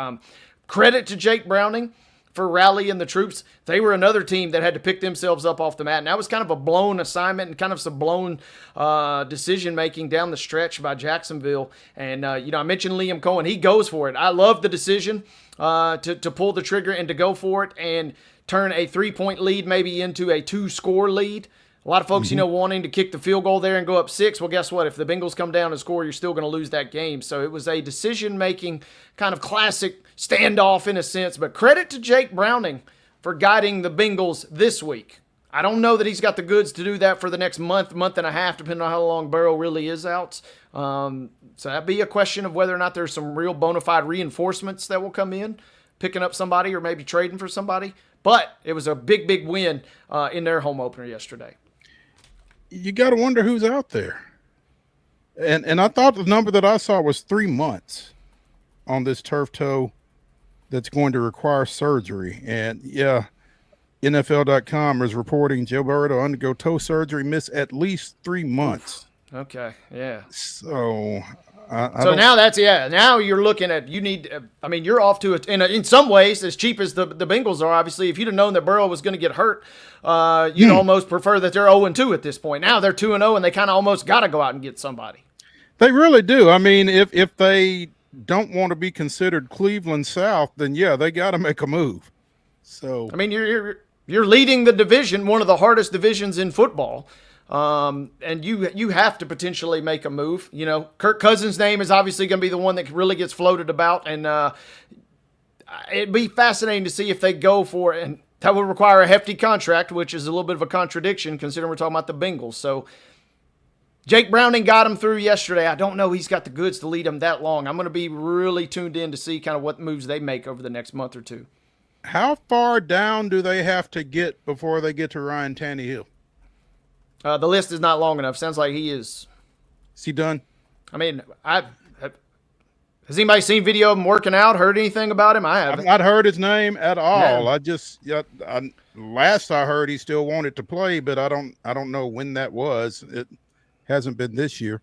Speaker 2: Credit to Jake Browning for rallying the troops. They were another team that had to pick themselves up off the mat, and that was kind of a blown assignment and kind of some blown decision-making down the stretch by Jacksonville. And, I mentioned Liam Cohen. He goes for it. I love the decision to pull the trigger and to go for it and turn a 3-point lead maybe into a 2-score lead. A lot of folks, wanting to kick the field goal there and go up 6. Well, guess what? If the Bengals come down and score, you're still going to lose that game. So it was a decision-making kind of classic standoff in a sense. But credit to Jake Browning for guiding the Bengals this week. I don't know that he's got the goods to do that for the next month and a half, depending on how long Burrow really is out. So that'd be a question of whether or not there's some real bona fide reinforcements that will come in, picking up somebody or maybe trading for somebody. But it was a big, big win in their home opener yesterday.
Speaker 1: You got to wonder who's out there. And I thought the number that I saw was 3 months on this turf toe that's going to require surgery. And, yeah, NFL.com is reporting Joe Burrow to undergo toe surgery, miss at least 3 months.
Speaker 2: Okay, yeah.
Speaker 1: So
Speaker 2: now you're looking at, you're off to it in some ways as cheap as the Bengals are. Obviously, if you'd have known that Burrow was going to get hurt, you'd almost prefer that they're 0-2 at this point. Now they're 2-0 and they kind of almost got to go out and get somebody.
Speaker 1: They really do. I mean, if they don't want to be considered Cleveland South, then yeah, they got to make a move. So
Speaker 2: I mean, you're leading the division, one of the hardest divisions in football. And you have to potentially make a move. You know, Kirk Cousins' name is obviously going to be the one that really gets floated about, and it'd be fascinating to see if they go for it. And that would require a hefty contract, which is a little bit of a contradiction considering we're talking about the Bengals. So Jake Browning got him through yesterday. I don't know he's got the goods to lead him that long. I'm going to be really tuned in to see kind of what moves they make over the next month or two.
Speaker 1: How far down do they have to get before they get to Ryan Tannehill?
Speaker 2: The list is not long enough. Sounds like he is.
Speaker 1: Is he done?
Speaker 2: I mean, has anybody seen video of him working out? Heard anything about him? I haven't.
Speaker 1: I've not heard his name at all.
Speaker 2: Yeah.
Speaker 1: Last I heard, he still wanted to play, but I don't know when that was. It hasn't been this year.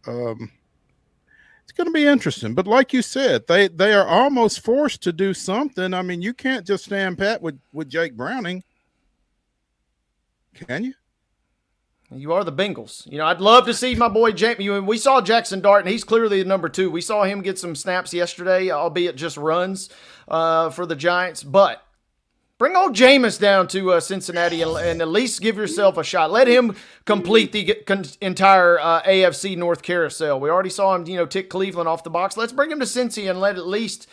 Speaker 1: It's going to be interesting. But like you said, they are almost forced to do something. I mean, you can't just stand pat with Jake Browning, can you?
Speaker 2: You are the Bengals. You know, I'd love to see my boy Jamie. We saw Jackson Dart, and he's clearly the number 2. We saw him get some snaps yesterday, albeit just runs for the Giants. But bring old Jameis down to Cincinnati and at least give yourself a shot. Let him complete the entire AFC North carousel. We already saw him, tick Cleveland off the box. Let's bring him to Cincy and let at least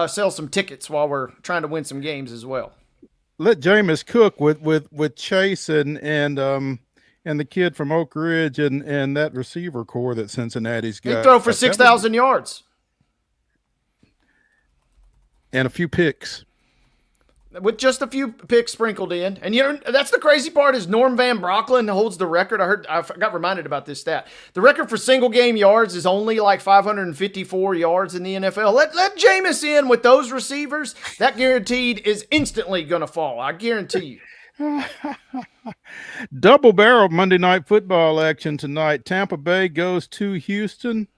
Speaker 2: sell some tickets while we're trying to win some games as well.
Speaker 1: Let Jameis cook with Chase and the kid from Oak Ridge and that receiver core that Cincinnati's got.
Speaker 2: He throw for 6,000 yards.
Speaker 1: And a few picks.
Speaker 2: With just a few picks sprinkled in. And that's the crazy part is Norm Van Brocklin holds the record. I got reminded about this stat. The record for single game yards is only like 554 yards in the NFL. Let Jameis in with those receivers. That guaranteed is instantly going to fall. I guarantee you.
Speaker 1: Double barrel Monday Night Football action tonight. Tampa Bay goes to Houston.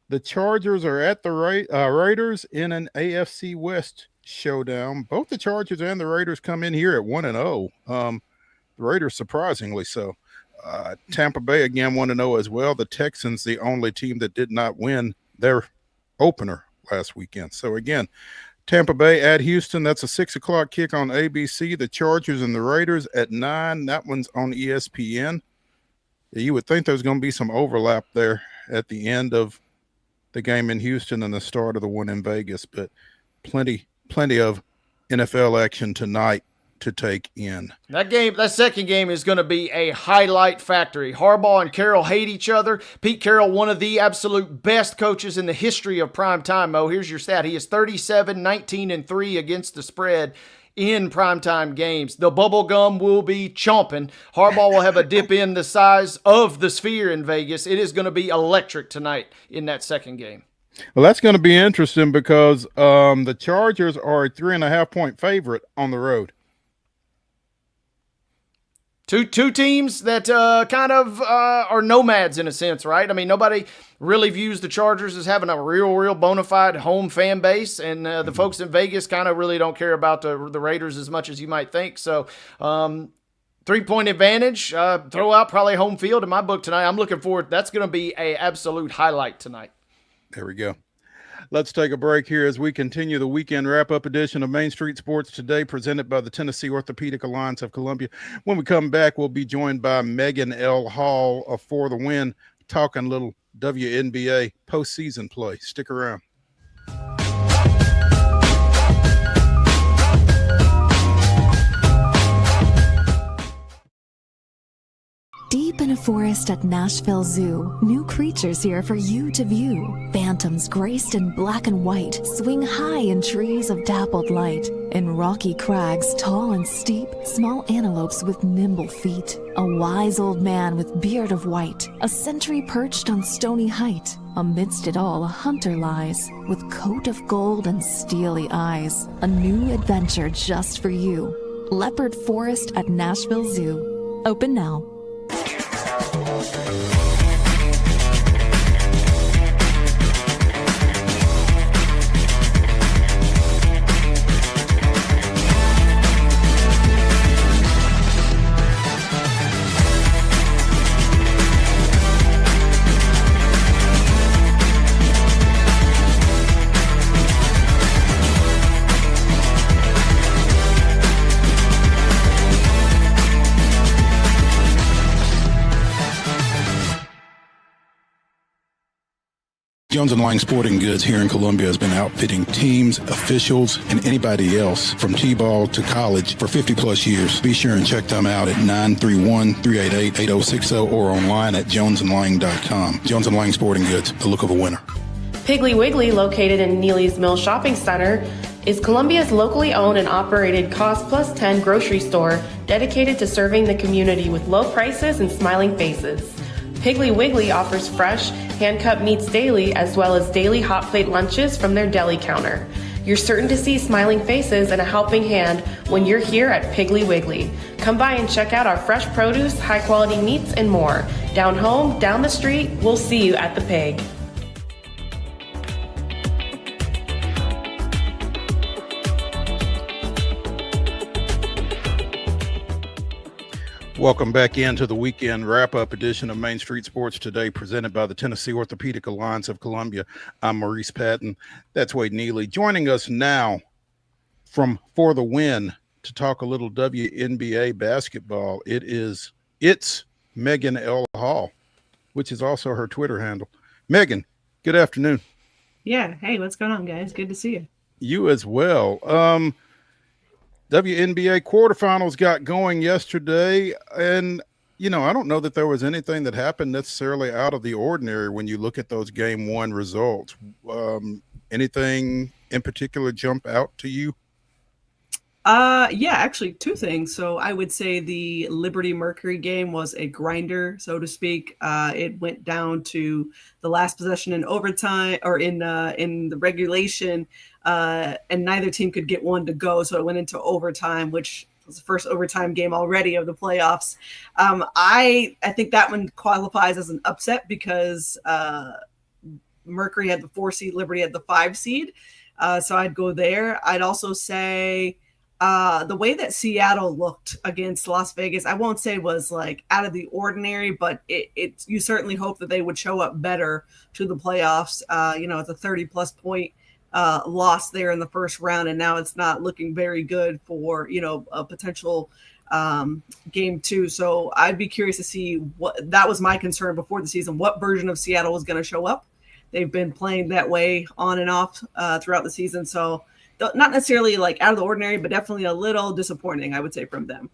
Speaker 1: The Chargers are at the Raiders in an AFC West showdown. Both the Chargers and the Raiders come in here at 1-0. The Raiders surprisingly so. Tampa Bay again 1-0 as well. The Texans the only team that did not win their opener last weekend. So again, Tampa Bay at Houston. That's a 6:00 kick on ABC. The Chargers and the Raiders at 9. That one's on ESPN. You would think there's going to be some overlap there at the end of the game in Houston and the start of the one in Vegas, but plenty of NFL action tonight to take in.
Speaker 2: That second game is going to be a highlight factory. Harbaugh and Carroll hate each other. Pete Carroll, one of the absolute best coaches in the history of primetime, Mo. Here's your stat. He is 37-19-3 against the spread in primetime games. The bubble gum will be chomping. Harbaugh will have a dip in the size of the sphere in Vegas. It is going to be electric tonight in that second game.
Speaker 1: Well, that's going to be interesting because the Chargers are a 3.5-point favorite on the road.
Speaker 2: Two teams that kind of are nomads in a sense, right? I mean, nobody really views the Chargers as having a real bona fide home fan base, and the folks in Vegas kind of really don't care about the Raiders as much as you might think. So 3-point advantage, throw out probably home field in my book tonight. I'm looking forward. That's going to be an absolute highlight tonight.
Speaker 1: There we go. Let's take a break here as we continue the weekend wrap-up edition of Main Street Sports Today, presented by the Tennessee Orthopedic Alliance of Columbia. When we come back, we'll be joined by Megan L. Hall of For the Win, talking a little WNBA postseason play. Stick around.
Speaker 5: Deep in a forest at Nashville Zoo, new creatures here for you to view. Phantoms graced in black and white swing high in trees of dappled light. In rocky crags, tall and steep, small antelopes with nimble feet. A wise old man with beard of white, a sentry perched on stony height. Amidst it all, a hunter lies, with coat of gold and steely eyes. A new adventure just for you. Leopard Forest at Nashville Zoo. Open now.
Speaker 13: Jones & Lang Sporting Goods here in Columbia has been outfitting teams, officials, and anybody else from T-ball to college for 50-plus years. Be sure and check them out at 931-388-8060 or online at jonesandlang.com. Jones & Lang Sporting Goods, the look of a winner.
Speaker 12: Piggly Wiggly, located in Neely's Mill Shopping Center, is Columbia's locally owned and operated Cost Plus 10 grocery store dedicated to serving the community with low prices and smiling faces. Piggly Wiggly offers fresh, hand-cut meats daily, as well as daily hot plate lunches from their deli counter. You're certain to see smiling faces and a helping hand when you're here at Piggly Wiggly. Come by and check out our fresh produce, high-quality meats, and more. Down home, down the street, we'll see you at the Pig.
Speaker 1: Welcome back into the weekend wrap-up edition of Main Street Sports Today, presented by the Tennessee Orthopedic Alliance of Columbia. I'm Maurice Patton. That's Wade Neely. Joining us now from For the Win to talk a little WNBA basketball. It's Megan L. Hall, which is also her Twitter handle. Megan, good afternoon.
Speaker 14: Yeah. Hey, what's going on, guys? Good to see you.
Speaker 1: You as well. WNBA quarterfinals got going yesterday, and I don't know that there was anything that happened necessarily out of the ordinary when you look at those game one results. Anything in particular jump out to you?
Speaker 14: Yeah, actually two things. So I would say the Liberty Mercury game was a grinder, so to speak. It went down to the last possession in overtime or in the regulation, and neither team could get one to go. So it went into overtime, which was the first overtime game already of the playoffs. I think that one qualifies as an upset because Mercury had the 4 seed, Liberty had the 5 seed. So I'd go there. I'd also say the way that Seattle looked against Las Vegas, I won't say was like out of the ordinary, but you certainly hope that they would show up better to the playoffs. It's a 30-plus point loss there in the first round, and now it's not looking very good for, a potential game 2. So I'd be curious to see what that was my concern before the season, what version of Seattle was going to show up. They've been playing that way on and off throughout the season. So not necessarily like out of the ordinary, but definitely a little disappointing, I would say, from them.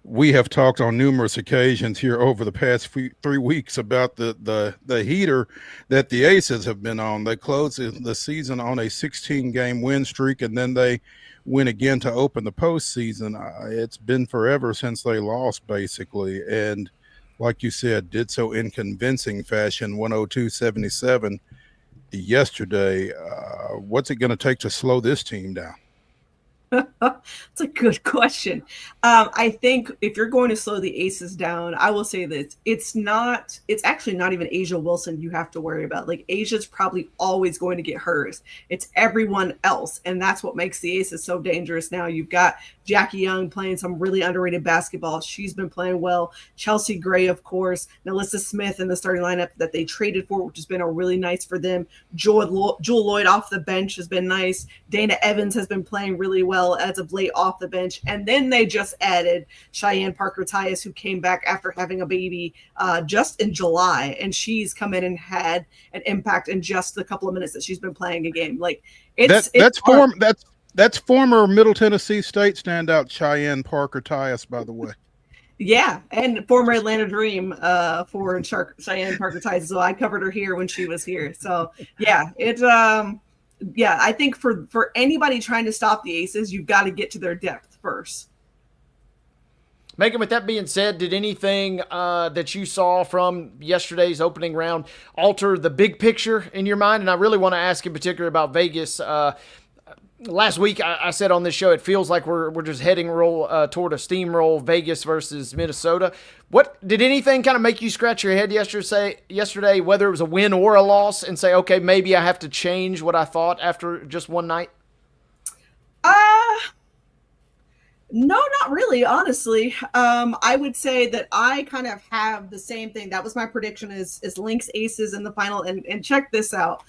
Speaker 1: We have talked on numerous occasions here over the past 3 weeks about the heater that the Aces have been on. They closed the season on a 16-game win streak, and then they win again to open the postseason. It's been forever since they lost, basically, and like you said, did so in convincing fashion, 102-77 yesterday. What's it going to take to slow this team down?
Speaker 14: That's a good question. I think if you're going to slow the Aces down, I will say that it's actually not even Asia Wilson you have to worry about. Like, Asia's probably always going to get hers. It's everyone else. And that's what makes the Aces so dangerous now. You've got Jackie Young playing some really underrated basketball. She's been playing well. Chelsea Gray, of course. Melissa Smith in the starting lineup that they traded for, which has been a really nice for them. Jewel Lloyd off the bench has been nice. Dana Evans has been playing really well as of late off the bench. And then they just added Cheyenne Parker-Tyus, who came back after having a baby just in July. And she's come in and had an impact in just the couple of minutes that she's been playing a game. Like,
Speaker 1: that's former Middle Tennessee State standout Cheyenne Parker-Tyus, by the way.
Speaker 14: Yeah, and former Atlanta Dream for Cheyenne Parker-Tyus. So I covered her here when she was here. So yeah, I think for anybody trying to stop the Aces, you've got to get to their depth first.
Speaker 2: Megan, with that being said, did anything that you saw from yesterday's opening round alter the big picture in your mind? And I really want to ask in particular about Vegas. Last week, I said on this show, it feels like we're just heading toward a steamroll, Vegas versus Minnesota. What did anything kind of make you scratch your head yesterday, whether it was a win or a loss, and say, okay, maybe I have to change what I thought after just one night?
Speaker 14: No, not really, honestly. I would say that I kind of have the same thing. That was my prediction is Lynx Aces in the final. And check this out.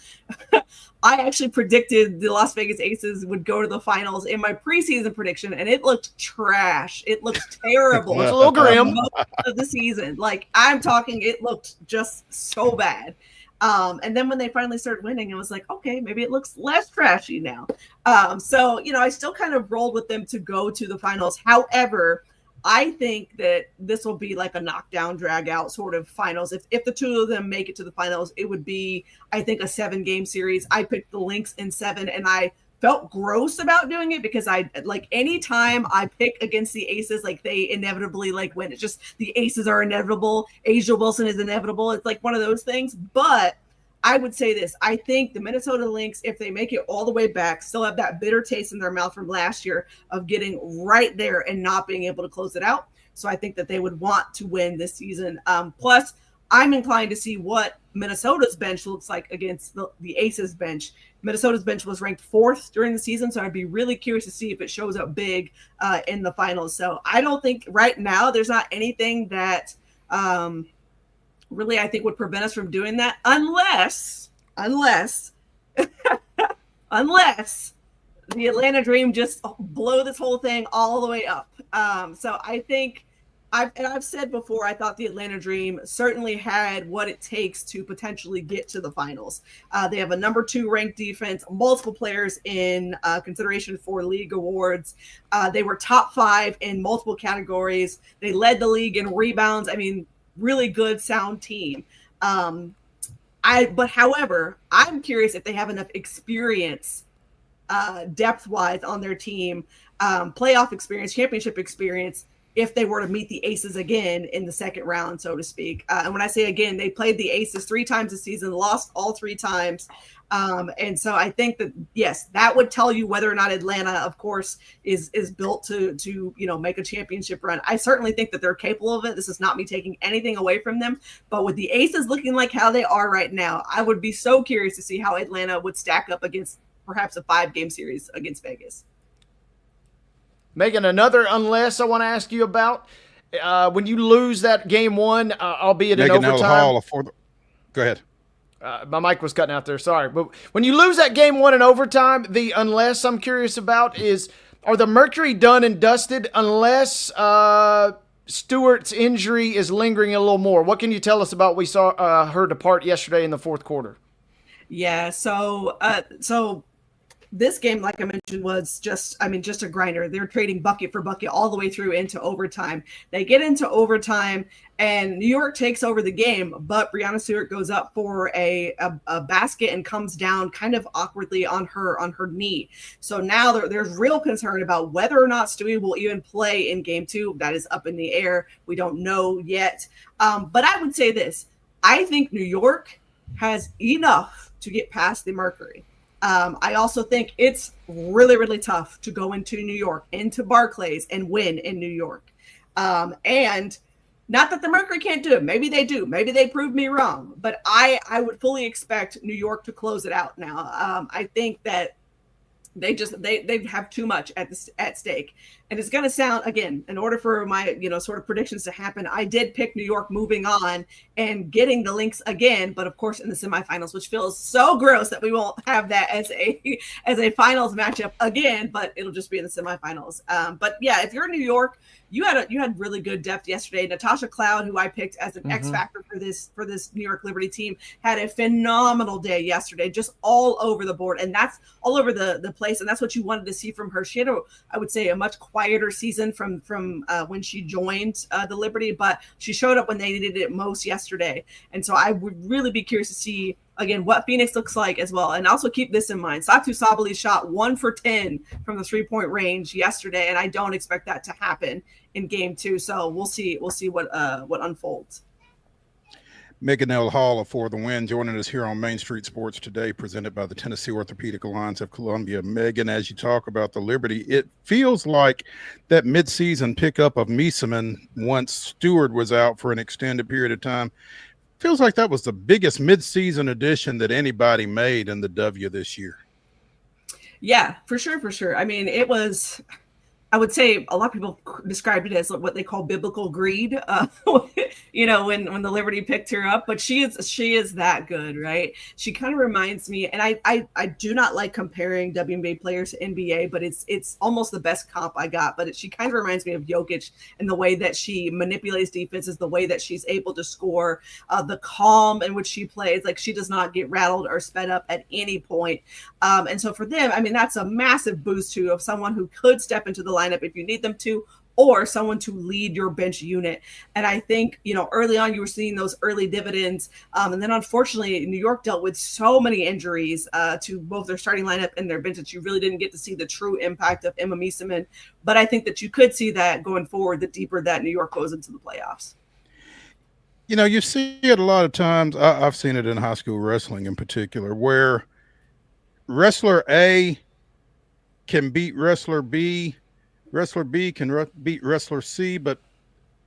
Speaker 14: I actually predicted the Las Vegas Aces would go to the finals in my preseason prediction, and it looked trash. It looked terrible.
Speaker 2: It's a little grim.
Speaker 14: Most of the season. Like, I'm talking, it looked just so bad. And then when they finally started winning, I was like, okay, maybe it looks less trashy now. So, I still kind of rolled with them to go to the finals. However, I think that this will be like a knockdown, drag out sort of finals. If the two of them make it to the finals, it would be, I think, a 7-game series. I picked the Lynx in 7, and I felt gross about doing it because I like anytime I pick against the Aces, like they inevitably like win. It's just the Aces are inevitable. Asia Wilson is inevitable. It's like one of those things. But I would say this. I think the Minnesota Lynx, if they make it all the way back, still have that bitter taste in their mouth from last year of getting right there and not being able to close it out. So I think that they would want to win this season. Plus, I'm inclined to see what Minnesota's bench looks like against the Aces bench. Minnesota's bench was ranked 4th during the season, so I'd be really curious to see if it shows up big in the finals. So I don't think right now there's not anything that really I think would prevent us from doing that unless the Atlanta Dream just blow this whole thing all the way up. So I think I've said before, I thought the Atlanta Dream certainly had what it takes to potentially get to the finals. They have a number 2 ranked defense, multiple players in consideration for league awards. They were top 5 in multiple categories. They led the league in rebounds. I mean, really good, sound team. However, I'm curious if they have enough experience depth-wise on their team, playoff experience, championship experience, if they were to meet the Aces again in the second round, so to speak. And when I say again, they played the Aces 3 times this season, lost all 3 times. And so I think that, yes, that would tell you whether or not Atlanta, of course, is built to make a championship run. I certainly think that they're capable of it. This is not me taking anything away from them. But with the Aces looking like how they are right now, I would be so curious to see how Atlanta would stack up against perhaps a 5-game series against Vegas.
Speaker 2: Megan, another unless I want to ask you about. When you lose that game 1, albeit in overtime.
Speaker 1: Go ahead.
Speaker 2: My mic was cutting out there. Sorry. But when you lose that game 1 in overtime, the unless I'm curious about is, are the Mercury done and dusted unless Stewart's injury is lingering a little more? What can you tell us about what we saw her depart yesterday in the fourth quarter?
Speaker 14: Yeah, so this game, like I mentioned, was just a grinder. They're trading bucket for bucket all the way through into overtime. They get into overtime, and New York takes over the game, but Breanna Stewart goes up for a basket and comes down kind of awkwardly on her knee. So now there's real concern about whether or not Stewie will even play in game 2. That is up in the air. We don't know yet. But I would say this. I think New York has enough to get past the Mercury. I also think it's really, really tough to go into New York, into Barclays, and win in New York. And not that the Mercury can't do it. Maybe they do. Maybe they proved me wrong. But I would fully expect New York to close it out now. I think that they have too much at stake. And it's going to sound, again, in order for my, sort of predictions to happen, I did pick New York moving on and getting the Lynx again, but of course in the semifinals, which feels so gross that we won't have that as a finals matchup again, but it'll just be in the semifinals. But yeah, if you're in New York, you had really good depth yesterday. Natasha Cloud, who I picked as an X factor for this New York Liberty team, had a phenomenal day yesterday, just all over the board, and that's all over the place. And that's what you wanted to see from her. She had I would say, a much quieter season from when she joined the Liberty, but she showed up when they needed it most yesterday. And so I would really be curious to see again what Phoenix looks like as well. And also keep this in mind: Satu Sabali shot 1 for 10 from the 3-point range yesterday, and I don't expect that to happen in game 2. So we'll see what unfolds.
Speaker 1: Megan L. Hall for the win, joining us here on Main Street Sports today, presented by the Tennessee Orthopedic Alliance of Columbia. Megan, as you talk about the Liberty, it feels like that midseason pickup of Miesemann once Stewart was out for an extended period of time. Feels like that was the biggest midseason addition that anybody made in the W this year.
Speaker 14: Yeah, for sure. I mean, it was I would say a lot of people described it as what they call biblical greed, when the Liberty picked her up. But she is that good, right? She kind of reminds me, and I do not like comparing WNBA players to NBA, but it's almost the best comp I got. But she kind of reminds me of Jokic in the way that she manipulates defenses, the way that she's able to score, the calm in which she plays. Like, she does not get rattled or sped up at any point. And so for them, I mean, that's a massive boost to of someone who could step into the lineup if you need them to, or someone to lead your bench unit. And I think, early on you were seeing those early dividends. And then unfortunately, New York dealt with so many injuries to both their starting lineup and their bench that you really didn't get to see the true impact of Emma Mieseman. But I think that you could see that going forward, the deeper that New York goes into the playoffs.
Speaker 1: You see it a lot of times. I've seen it in high school wrestling in particular, where wrestler A can beat wrestler B. Wrestler B can beat wrestler C, but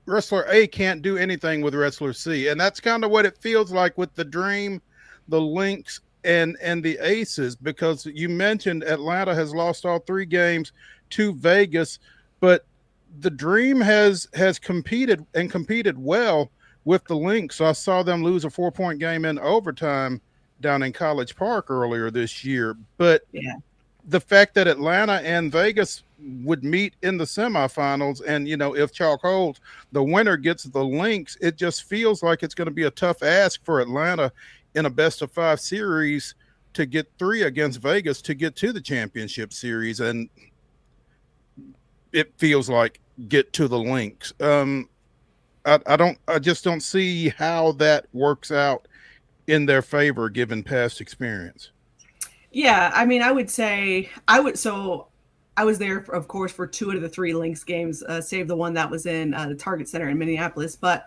Speaker 1: wrestler A can't do anything with wrestler C. And that's kind of what it feels like with the Dream, the Lynx, and the Aces, because you mentioned Atlanta has lost all 3 games to Vegas, but the Dream has competed well with the Lynx. I saw them lose a 4-point game in overtime down in College Park earlier this year. But the fact that Atlanta and Vegas would meet in the semifinals, and if chalk holds, the winner gets the Lynx, it just feels like it's going to be a tough ask for Atlanta in a best-of-5 series to get 3 against Vegas to get to the championship series, and it feels like get to the Lynx. I just don't see how that works out in their favor given past experience.
Speaker 14: Yeah, I mean, I would say so I was there, of course, for 2 out of the 3 Lynx games, save the one that was in the Target Center in Minneapolis. But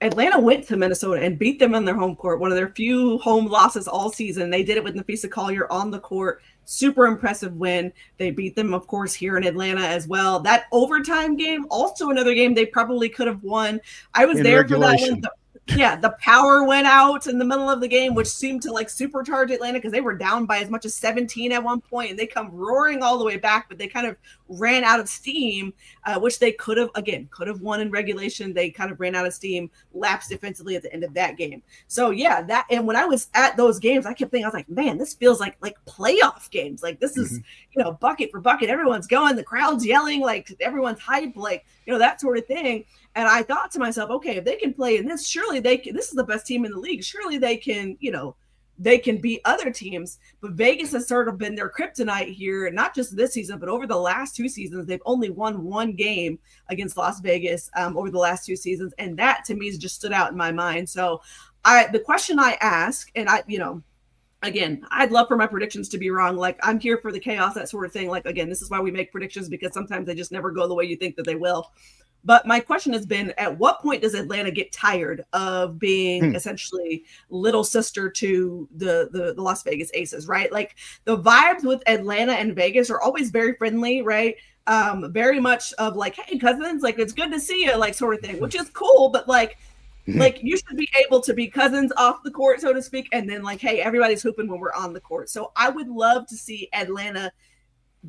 Speaker 14: Atlanta went to Minnesota and beat them on their home court, one of their few home losses all season. They did it with Nafisa Collier on the court. Super impressive win. They beat them, of course, here in Atlanta as well. That overtime game, also another game they probably could have won. I was there for that one. The power went out in the middle of the game, which seemed to supercharge Atlanta because they were down by as much as 17 at one point, and they come roaring all the way back, but they kind of ran out of steam, which they could have won in regulation. They kind of ran out of steam, lapsed defensively at the end of that game. So and when I was at those games, I kept thinking, I was like, man, this feels like playoff games. Like, this is, bucket for bucket. Everyone's going, the crowd's yelling, everyone's hyped, that sort of thing. And I thought to myself, okay, if they can play in this, surely they can. This is the best team in the league. Surely they can, they can beat other teams. But Vegas has sort of been their kryptonite here, not just this season, but over the last 2 seasons. They've only won 1 game against Las Vegas over the last 2 seasons. And that, to me, has just stood out in my mind. So the question I ask, and again, I'd love for my predictions to be wrong. I'm here for the chaos, that sort of thing. Again, this is why we make predictions, because sometimes they just never go the way you think that they will. But my question has been, at what point does Atlanta get tired of being essentially little sister to the Las Vegas Aces, right? The vibes with Atlanta and Vegas are always very friendly, right? Very much of hey, cousins, it's good to see you, sort of thing, which is cool. But you should be able to be cousins off the court, so to speak. And then hey, everybody's hooping when we're on the court. So I would love to see Atlanta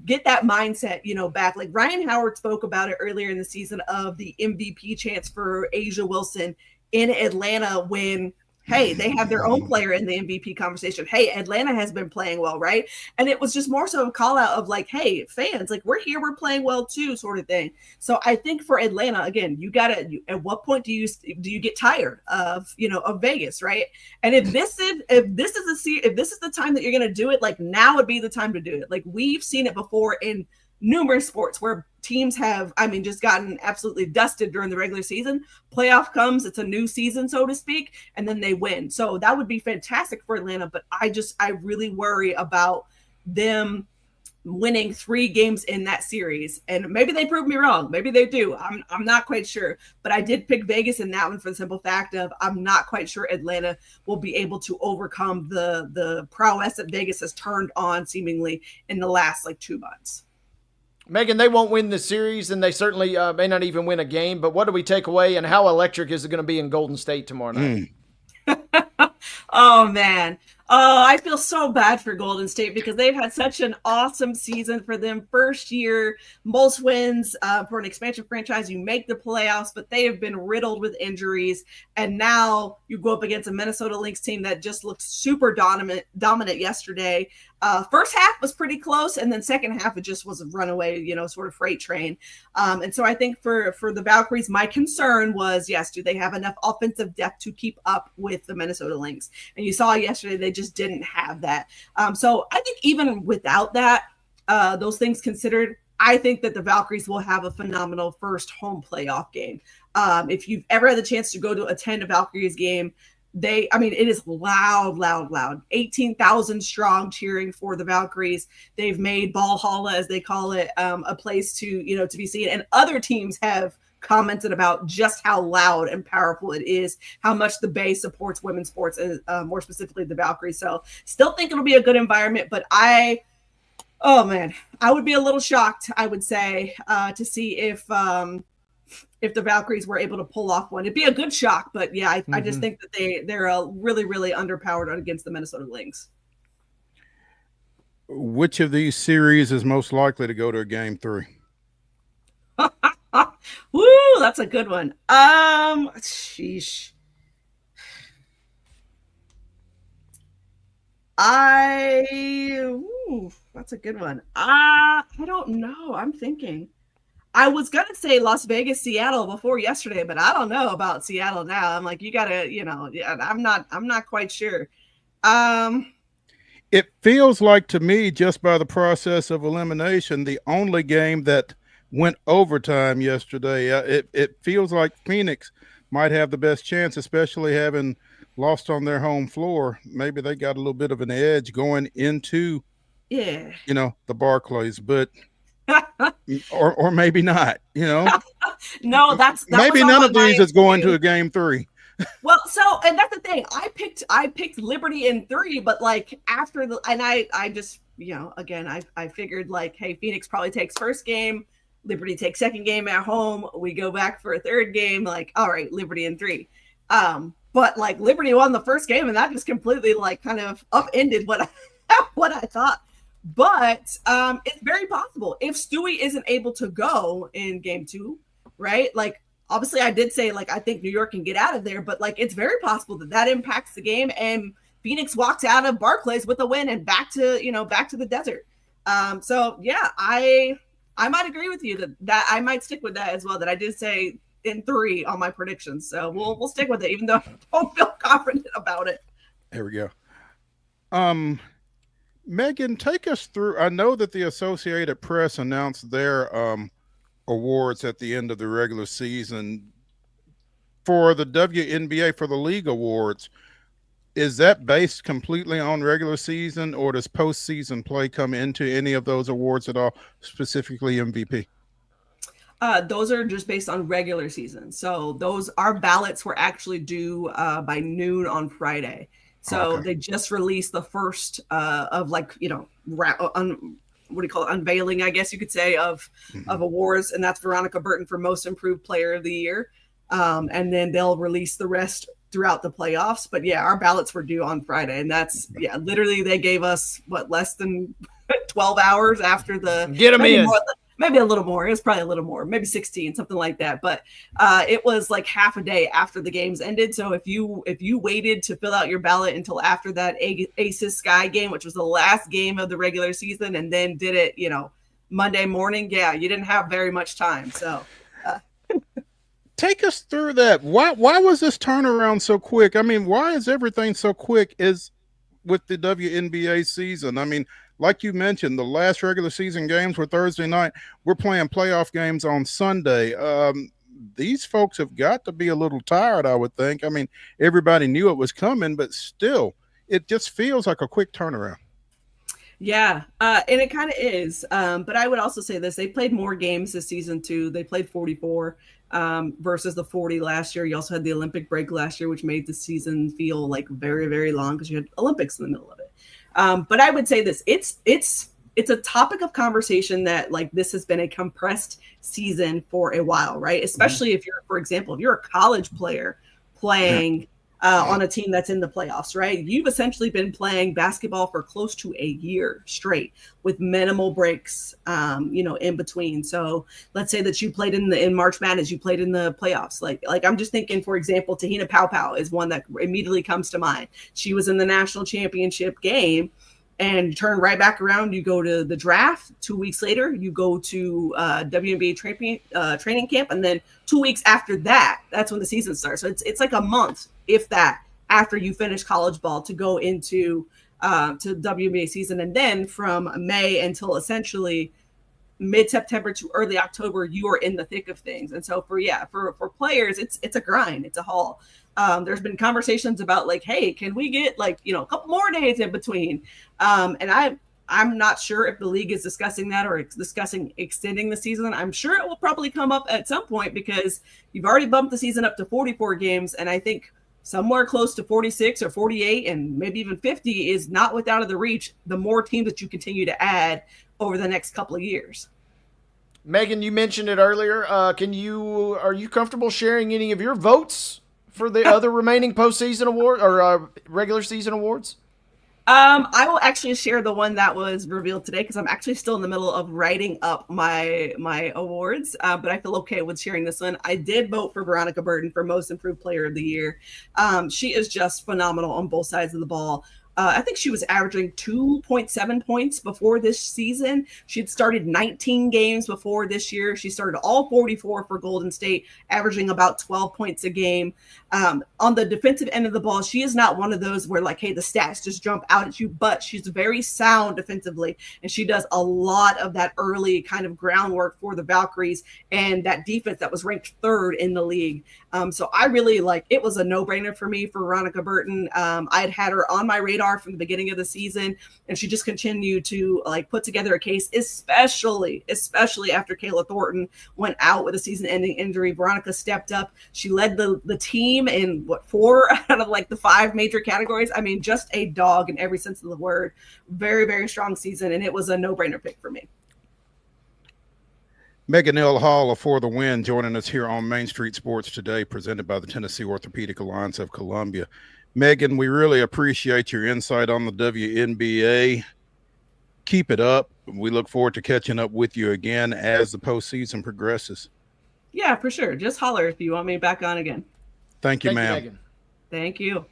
Speaker 14: get that mindset, back. Ryan Howard spoke about it earlier in the season of the MVP chance for Asia Wilson in Atlanta when, hey, they have their own player in the MVP conversation. Hey, Atlanta has been playing well, right? And it was just more so a call out of hey, fans, we're here, we're playing well too, sort of thing. So I think for Atlanta, again, at what point do you get tired of Vegas, right? And if this is the time that you're going to do it, now would be the time to do it. We've seen it before in numerous sports where teams have, just gotten absolutely dusted during the regular season. Playoff comes, it's a new season, so to speak, and then they win. So that would be fantastic for Atlanta, but I really worry about them winning 3 games in that series. And maybe they prove me wrong. Maybe they do. I'm not quite sure. But I did pick Vegas in that one for the simple fact of I'm not quite sure Atlanta will be able to overcome the prowess that Vegas has turned on seemingly in the last 2 months.
Speaker 2: Megan, they won't win the series, and they certainly may not even win a game. But what do we take away, and how electric is it going to be in Golden State tomorrow night?
Speaker 14: Oh, man. Oh, I feel so bad for Golden State because they've had such an awesome season for them. First year, most wins for an expansion franchise. You make the playoffs, but they have been riddled with injuries. And now you go up against a Minnesota Lynx team that just looked super dominant yesterday. First half was pretty close, and then second half it just was a runaway, sort of freight train. And so I think for the Valkyries, my concern was, yes, do they have enough offensive depth to keep up with the Minnesota Lynx? And you saw yesterday they just didn't have that. So I think even without that, those things considered, I think that the Valkyries will have a phenomenal first home playoff game. If you've ever had the chance to go to attend a Valkyries game, it is loud, 18,000 strong cheering for the Valkyries. They've made Valhalla, as they call it, a place to be seen. And other teams have commented about just how loud and powerful it is, how much the Bay supports women's sports, and more specifically the Valkyries. So still think it'll be a good environment, but I would be a little shocked, I would say, to see if the Valkyries were able to pull off one. It'd be a good shock, but yeah, I just think that they're really, really underpowered against the Minnesota Lynx.
Speaker 1: Which of these series is most likely to go to a game 3?
Speaker 14: Woo, that's a good one. Sheesh. That's a good one. I don't know. I'm thinking. I was gonna say Las Vegas, Seattle before yesterday, but I don't know about Seattle now. I'm like, you gotta, I'm not quite sure.
Speaker 1: It feels like to me, just by the process of elimination, the only game that went overtime yesterday, it feels like Phoenix might have the best chance, especially having lost on their home floor. Maybe they got a little bit of an edge going into, the Barclays, but or maybe not,
Speaker 14: No, that
Speaker 1: maybe none of these is going to a game 3.
Speaker 14: Well, and that's the thing. I picked Liberty in 3, but like after I just, again, I figured like, hey, Phoenix probably takes first game, Liberty takes second game at home, we go back for a third game, like, all right, Liberty in 3. But like Liberty won the first game, and that just completely like kind of upended what I thought. But it's very possible if Stewie isn't able to go in game 2, right? Like, obviously I did say, like, I think New York can get out of there, but like, it's very possible that impacts the game and Phoenix walks out of Barclays with a win and back to the desert. So yeah, I might agree with you that I might stick with that as well, that I did say in 3 on my predictions. So we'll stick with it, even though I don't feel confident about it.
Speaker 1: There we go. Megan, take us through. I know that the Associated Press announced their awards at the end of the regular season. For the WNBA, for the league awards, is that based completely on regular season, or does postseason play come into any of those awards at all, specifically MVP?
Speaker 14: Those are just based on regular season. So our ballots were actually due by noon on Friday. So They just released the first of unveiling, I guess you could say, of awards, and that's Veronica Burton for Most Improved Player of the Year. And then they'll release the rest throughout the playoffs. But yeah, our ballots were due on Friday, and that's literally they gave us less than 12 hours after the
Speaker 2: get them in.
Speaker 14: Maybe a little more. It was probably a little more, maybe 16, something like that. But it was like half a day after the games ended. So if you waited to fill out your ballot until after that Aces Sky game, which was the last game of the regular season, and then did it, Monday morning, you didn't have very much time. So
Speaker 1: take us through that. Why was this turnaround so quick? I mean, why is everything so quick with the WNBA season? I mean, like you mentioned, the last regular season games were Thursday night. We're playing playoff games on Sunday. These folks have got to be a little tired, I would think. I mean, everybody knew it was coming, but still, it just feels like a quick turnaround.
Speaker 14: Yeah, and it kind of is. But I would also say this. They played more games this season, too. They played 44 versus the 40 last year. You also had the Olympic break last year, which made the season feel like very, very long because you had Olympics in the middle of it. But I would say this, it's a topic of conversation that like this has been a compressed season for a while, right? Especially if you're, for example, if you're a college player playing on a team that's in the playoffs, right? You've essentially been playing basketball for close to a year straight with minimal breaks, in between. So let's say that you played in March Madness, you played in the playoffs. Like I'm just thinking, for example, Tahina Pau is one that immediately comes to mind. She was in the national championship game and you turn right back around. You go to the draft. 2 weeks later, you go to WNBA training camp. And then 2 weeks after that, that's when the season starts. So it's like a month, if that, after you finish college ball to go into to WNBA season. And then from May until essentially mid-September to early October, you are in the thick of things. And so for players, it's a grind, it's a haul. There's been conversations about like, hey, can we get a couple more days in between? And I'm not sure if the league is discussing that or discussing extending the season. I'm sure it will probably come up at some point because you've already bumped the season up to 44 games. And I think somewhere close to 46 or 48 and maybe even 50 is not without of the reach, the more teams that you continue to add over the next couple of years.
Speaker 2: Megan, you mentioned it earlier. Are you comfortable sharing any of your votes for the other remaining postseason award or regular season awards?
Speaker 14: I will actually share the one that was revealed today because I'm actually still in the middle of writing up my awards, but I feel okay with sharing this one. I did vote for Veronica Burton for Most Improved Player of the Year. She is just phenomenal on both sides of the ball. I think she was averaging 2.7 points before this season. She had started 19 games before this year. She started all 44 for Golden State, averaging about 12 points a game. On the defensive end of the ball, she is not one of those where like, hey, the stats just jump out at you, but she's very sound defensively. And she does a lot of that early kind of groundwork for the Valkyries and that defense that was ranked third in the league. So I really it was a no-brainer for me for Veronica Burton. I had her on my radar from the beginning of the season, and she just continued to put together a case, especially after Kayla Thornton went out with a season-ending injury. Veronica stepped up. She led the team in 4 out of the 5 major categories. I mean, just a dog in every sense of the word. Very, very strong season, and it was a no-brainer pick for me.
Speaker 1: Megan L. Hall For the Win joining us here on Main Street Sports today, presented by the Tennessee Orthopedic Alliance of Columbia. Megan, we really appreciate your insight on the WNBA. Keep it up. We look forward to catching up with you again as the postseason progresses.
Speaker 14: Yeah, for sure. Just holler if you want me back on again.
Speaker 1: Thank you, ma'am.
Speaker 14: Thank you.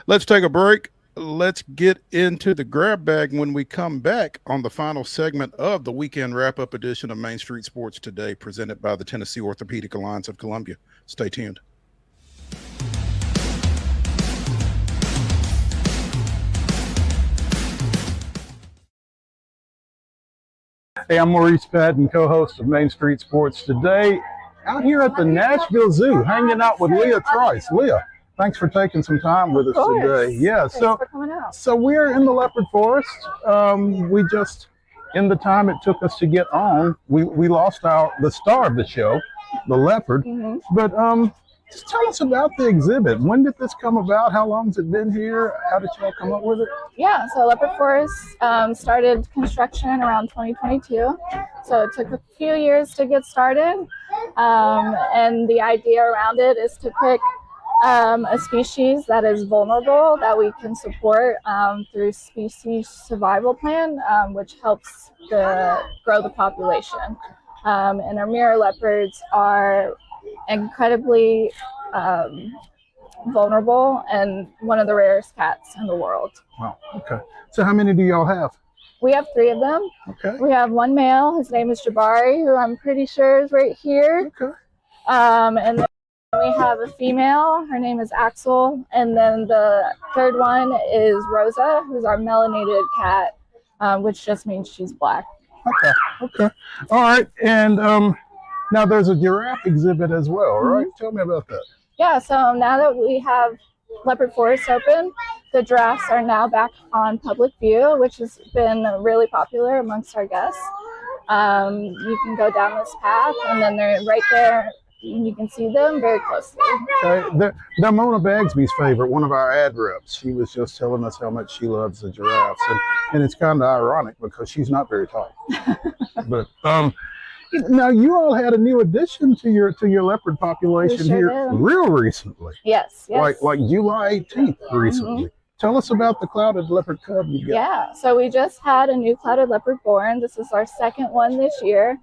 Speaker 1: Let's take a break. Let's get into the grab bag when we come back on the final segment of the weekend wrap-up edition of Main Street Sports Today, presented by the Tennessee Orthopedic Alliance of Columbia. Stay tuned.
Speaker 9: Hey, I'm Maurice Patton, co-host of Main Street Sports Today, out here at the Nashville Zoo, hanging out with Leah Trice. Leah, thanks for taking some time with us today. Yeah, so we're in the leopard forest. We just, in the time it took us to get on, we lost the star of the show, the leopard. But just tell us about the exhibit. When did this come about? How long has it been here? How did y'all come up with it?
Speaker 15: Yeah, so Leopard Forest started construction around 2022. So it took a few years to get started. And the idea around it is to pick a species that is vulnerable that we can support through species survival plan, which helps grow the population. And our mirror leopards are incredibly vulnerable and one of the rarest cats in the world.
Speaker 9: Wow. Okay. So how many do y'all have?
Speaker 15: We have 3 of them.
Speaker 9: Okay.
Speaker 15: We have one male. His name is Jabari, who I'm pretty sure is right here.
Speaker 9: Okay.
Speaker 15: And then we have a female. Her name is Axel. And then the 3rd one is Rosa, who's our melanated cat, which just means she's black.
Speaker 9: Okay. All right. And now there's a giraffe exhibit as well, right? Tell me about that.
Speaker 15: Yeah, so now that we have Leopard Forest open, the giraffes are now back on public view, which has been really popular amongst our guests. You can go down this path, and then they're right there. You can see them very closely.
Speaker 9: Okay, they're Mona Bagsby's favorite, one of our ad reps. She was just telling us how much she loves the giraffes, and it's kind of ironic because she's not very tall. But Now you all had a new addition to your leopard population
Speaker 15: sure
Speaker 9: here
Speaker 15: did.
Speaker 9: real recently.
Speaker 15: Yes, yes.
Speaker 9: Like July 18th recently. Tell us about the clouded leopard cub you got.
Speaker 15: Yeah, so we just had a new clouded leopard born. This is our second one this year,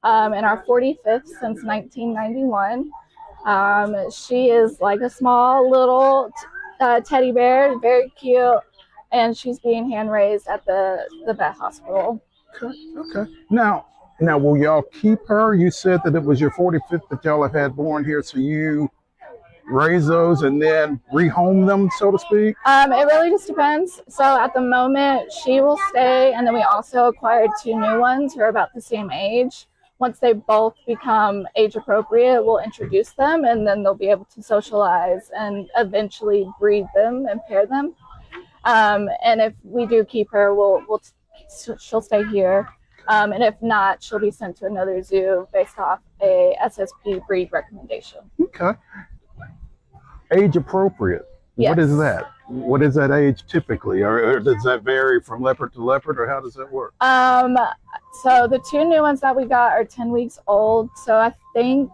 Speaker 15: and our 45th since 1991. She is like a small little teddy bear, very cute, and she's being hand raised at the vet hospital.
Speaker 9: Okay. Now, will y'all keep her? You said that it was your 45th that y'all have had born here, so you raise those and then rehome them, so to speak?
Speaker 15: It really just depends. So at the moment, she will stay, and then we also acquired 2 new ones who are about the same age. Once they both become age appropriate, we'll introduce them, and then they'll be able to socialize and eventually breed them and pair them. And if we do keep her, she'll stay here. And if not, she'll be sent to another zoo based off a SSP breed recommendation.
Speaker 9: Okay. Age appropriate.
Speaker 15: Yes.
Speaker 9: What is that? What is that age typically? Or does that vary from leopard to leopard, or how does that work?
Speaker 15: So the 2 new ones that we got are 10 weeks old. So I think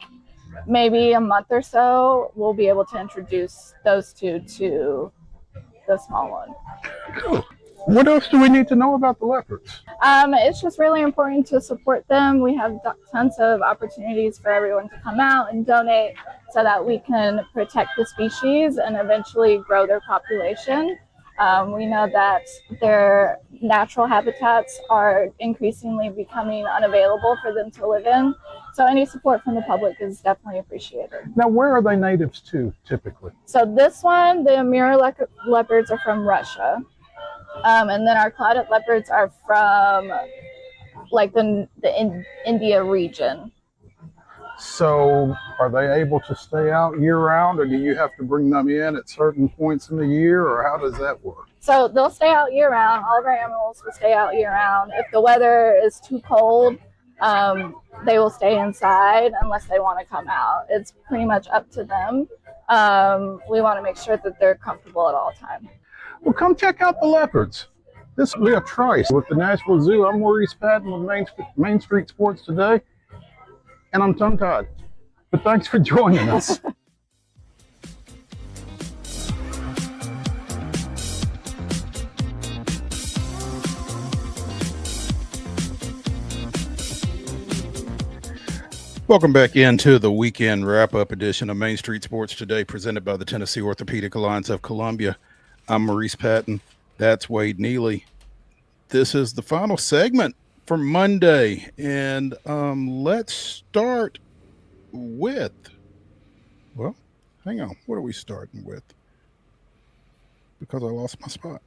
Speaker 15: maybe a month or so, we'll be able to introduce those 2 to the small one.
Speaker 9: What else do we need to know about the leopards?
Speaker 15: It's just really important to support them. We have tons of opportunities for everyone to come out and donate so that we can protect the species and eventually grow their population. We know that their natural habitats are increasingly becoming unavailable for them to live in. So any support from the public is definitely appreciated.
Speaker 9: Now, where are they natives to, typically?
Speaker 15: So this one, the Amur leopards are from Russia. And then our clouded leopards are from like the India region.
Speaker 9: So are they able to stay out year round, or do you have to bring them in at certain points in the year, or how does that work?
Speaker 15: So they'll stay out year round. All of our animals will stay out year round. If the weather is too cold, they will stay inside unless they want to come out. It's pretty much up to them. We want to make sure that they're comfortable at all times.
Speaker 9: Well, come check out the leopards. This will be a Trice with the Nashville Zoo. I'm Maurice Patton with Main Street Sports Today, and I'm tongue-tied. But thanks for joining us.
Speaker 1: Welcome back into the weekend wrap-up edition of Main Street Sports Today, presented by the Tennessee Orthopedic Alliance of Columbia. I'm Maurice Patton. That's Wade Neely. This is the final segment for Monday, and let's start with, well, hang on. What are we starting with? Because I lost my spot.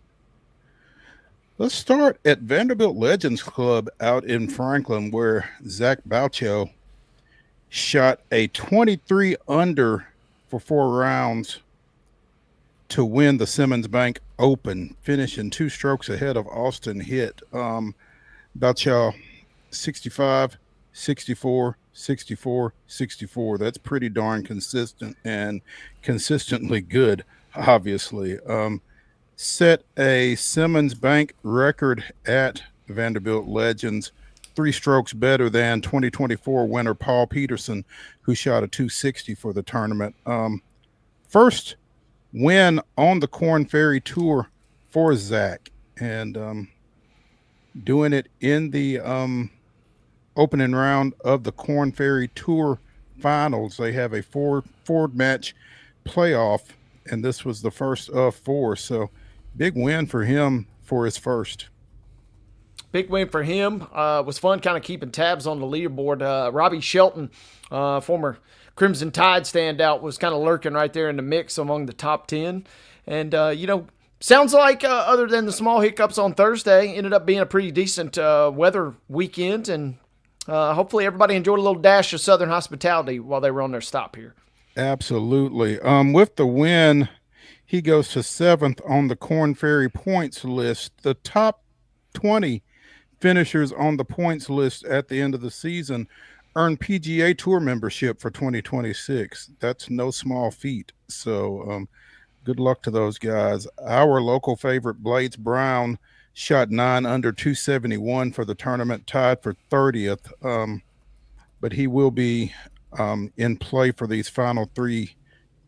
Speaker 1: Let's start at Vanderbilt Legends Club out in Franklin, where Zach Boucho shot a 23 under for 4 rounds to win the Simmons Bank Open, finishing 2 strokes ahead of Austin Hitt. Bouchow 65, 64, 64, 64. That's pretty darn consistent and consistently good, obviously. Set a Simmons Bank record at Vanderbilt Legends, 3 strokes better than 2024 winner Paul Peterson, who shot a 260 for the tournament. First win on the Korn Ferry Tour for Zach, and doing it in the opening round of the Korn Ferry Tour finals. They have a 4-match playoff, and this was the first of 4, so big win for him for his first.
Speaker 2: Big win for him. Was fun kind of keeping tabs on the leaderboard. Robbie Shelton, former Crimson Tide standout, was kind of lurking right there in the mix among the top 10. And, sounds like other than the small hiccups on Thursday, ended up being a pretty decent weather weekend. And hopefully everybody enjoyed a little dash of Southern hospitality while they were on their stop here.
Speaker 1: Absolutely. With the win, he goes to 7th on the Korn Ferry points list. The top 20 finishers on the points list at the end of the season earn PGA Tour membership for 2026. That's no small feat. So good luck to those guys. Our local favorite, Blades Brown, shot 9 under 271 for the tournament, tied for 30th. but he will be in play for these final 3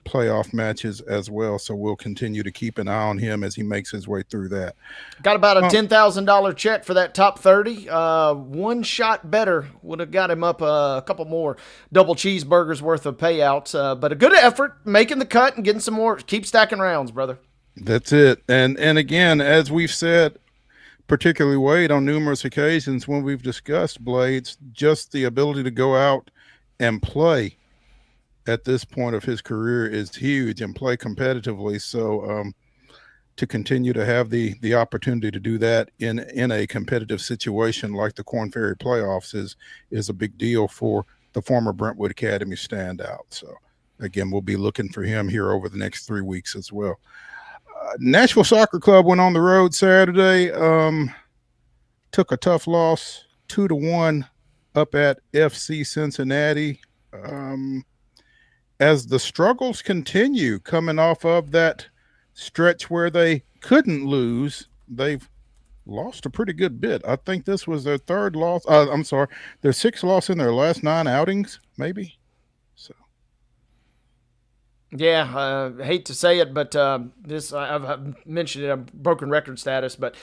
Speaker 1: playoff matches as well. So we'll continue to keep an eye on him as he makes his way through that.
Speaker 2: Got about a $10,000 check for that top 30. One shot better would have got him up a couple more double cheeseburgers worth of payouts. But a good effort, making the cut and getting some more. Keep stacking rounds, brother.
Speaker 1: That's it. And again, as we've said, particularly Wade, on numerous occasions when we've discussed Blades, just the ability to go out and play at this point of his career is huge and play competitively. So to continue to have the opportunity to do that in a competitive situation like the Korn Ferry playoffs is a big deal for the former Brentwood Academy standout. So again, we'll be looking for him here over the next 3 weeks as well. Nashville Soccer Club went on the road Saturday, took a tough loss, 2-1 up at FC Cincinnati. As the struggles continue coming off of that stretch where they couldn't lose, they've lost a pretty good bit. I think this was their 3rd loss. I'm sorry, their 6th loss in their last 9 outings, maybe. So,
Speaker 2: yeah, I hate to say it, but I've mentioned it, a broken record status, but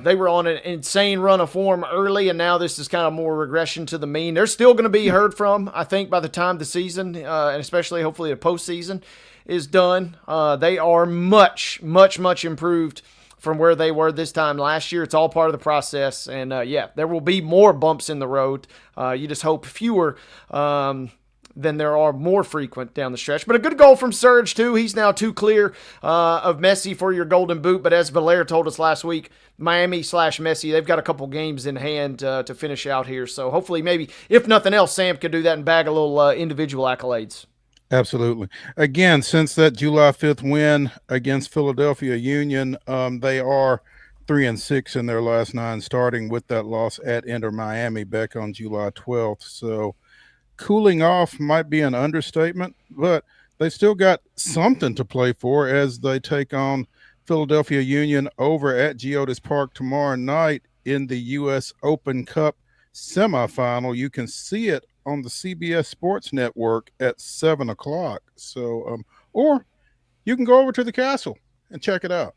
Speaker 2: they were on an insane run of form early, and now this is kind of more regression to the mean. They're still going to be heard from, I think, by the time the season, and especially hopefully the postseason is done. They are much, much, much improved from where they were this time last year. It's all part of the process, and yeah, there will be more bumps in the road. You just hope fewer than there are more frequent down the stretch. But a good goal from Serge, too. He's now 2 clear of Messi for your golden boot. But as Belair told us last week, Miami/Messi, they've got a couple games in hand to finish out here. So hopefully, maybe, if nothing else, Sam could do that and bag a little individual accolades.
Speaker 1: absolutely. Again, since that July 5th win against Philadelphia Union, they are 3-6 in their last 9, starting with that loss at Inter Miami back on July 12th. So cooling off might be an understatement, but they still got something to play for as they take on Philadelphia Union over at Geodis Park tomorrow night in the U.S. Open Cup semifinal. You can see it on the CBS Sports Network at 7 o'clock. So, or you can go over to the Castle and check it out.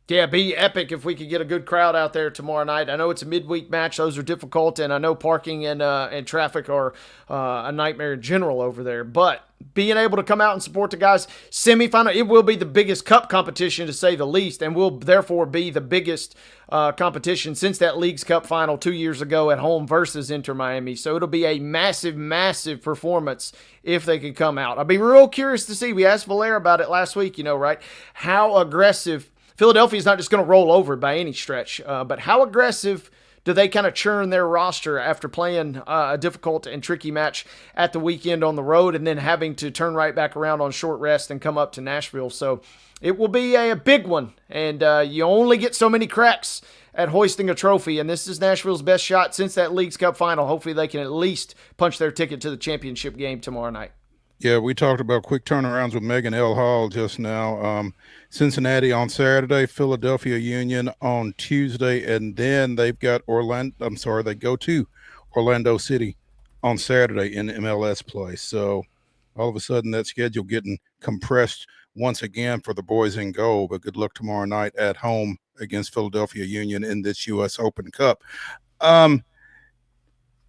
Speaker 2: Yeah, be epic if we could get a good crowd out there tomorrow night. I know it's a midweek match; those are difficult, and I know parking and traffic are a nightmare in general over there. But being able to come out and support the guys, semifinal, it will be the biggest cup competition to say the least, and will therefore be the biggest competition since that Leagues Cup final 2 years ago at home versus Inter Miami. So it'll be a massive, massive performance if they can come out. I'll be real curious to see. We asked Valera about it last week, right? How aggressive. Philadelphia's not just going to roll over by any stretch, but how aggressive do they kind of churn their roster after playing a difficult and tricky match at the weekend on the road and then having to turn right back around on short rest and come up to Nashville? So it will be a big one, and you only get so many cracks at hoisting a trophy, and this is Nashville's best shot since that Leagues Cup final. Hopefully they can at least punch their ticket to the championship game tomorrow night.
Speaker 1: Yeah, we talked about quick turnarounds with Megan L. Hall just now. Cincinnati on Saturday, Philadelphia Union on Tuesday, and then they've got they go to Orlando City on Saturday in MLS play. So all of a sudden that schedule getting compressed once again for the boys in goal, but good luck tomorrow night at home against Philadelphia Union in this U.S. Open Cup.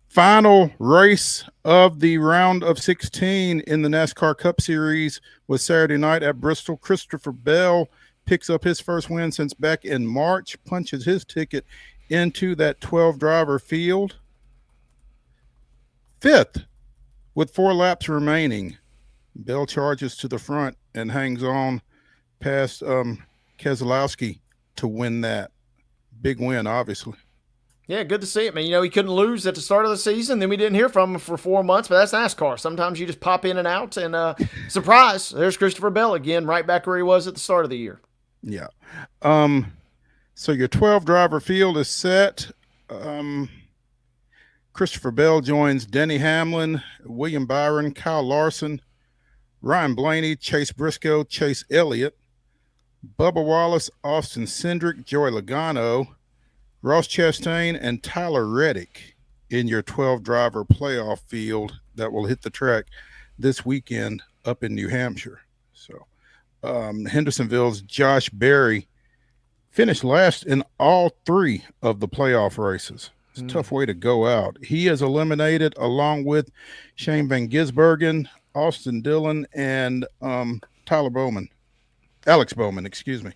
Speaker 1: Final race of the round of 16 in the NASCAR Cup Series was Saturday night at Bristol. Christopher Bell picks up his first win since back in March, punches his ticket into that 12-driver field. 5th with 4 laps remaining. Bell charges to the front and hangs on past Keselowski to win that. Big win, obviously.
Speaker 2: Yeah, good to see it, man. He couldn't lose at the start of the season. Then we didn't hear from him for 4 months, but that's NASCAR. Sometimes you just pop in and out, and surprise, there's Christopher Bell again, right back where he was at the start of the year.
Speaker 1: Yeah. So your 12-driver field is set. Christopher Bell joins Denny Hamlin, William Byron, Kyle Larson, Ryan Blaney, Chase Briscoe, Chase Elliott, Bubba Wallace, Austin Cindric, Joey Logano, Ross Chastain, and Tyler Reddick in your 12-driver playoff field that will hit the track this weekend up in New Hampshire. So Hendersonville's Josh Berry finished last in all 3 of the playoff races. It's a tough way to go out. He is eliminated along with Shane Van Gisbergen, Austin Dillon, and Alex Bowman, excuse me.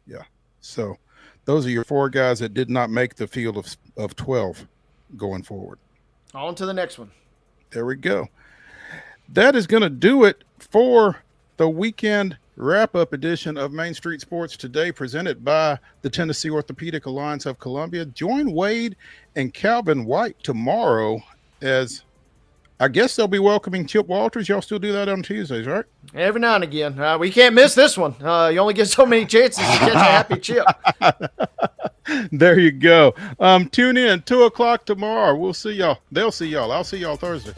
Speaker 1: Yeah. So those are your 4 guys that did not make the field of 12 going forward.
Speaker 2: On to the next one.
Speaker 1: There we go. That is going to do it for the weekend wrap-up edition of Main Street Sports Today, presented by the Tennessee Orthopedic Alliance of Columbia. Join Wade and Calvin White tomorrow, as I guess they'll be welcoming Chip Walters. Y'all still do that on Tuesdays, right?
Speaker 2: Every now and again. We can't miss this one. You only get so many chances to catch a happy Chip.
Speaker 1: There you go. Tune in 2:00 tomorrow. We'll see y'all. They'll see y'all. I'll see y'all Thursday.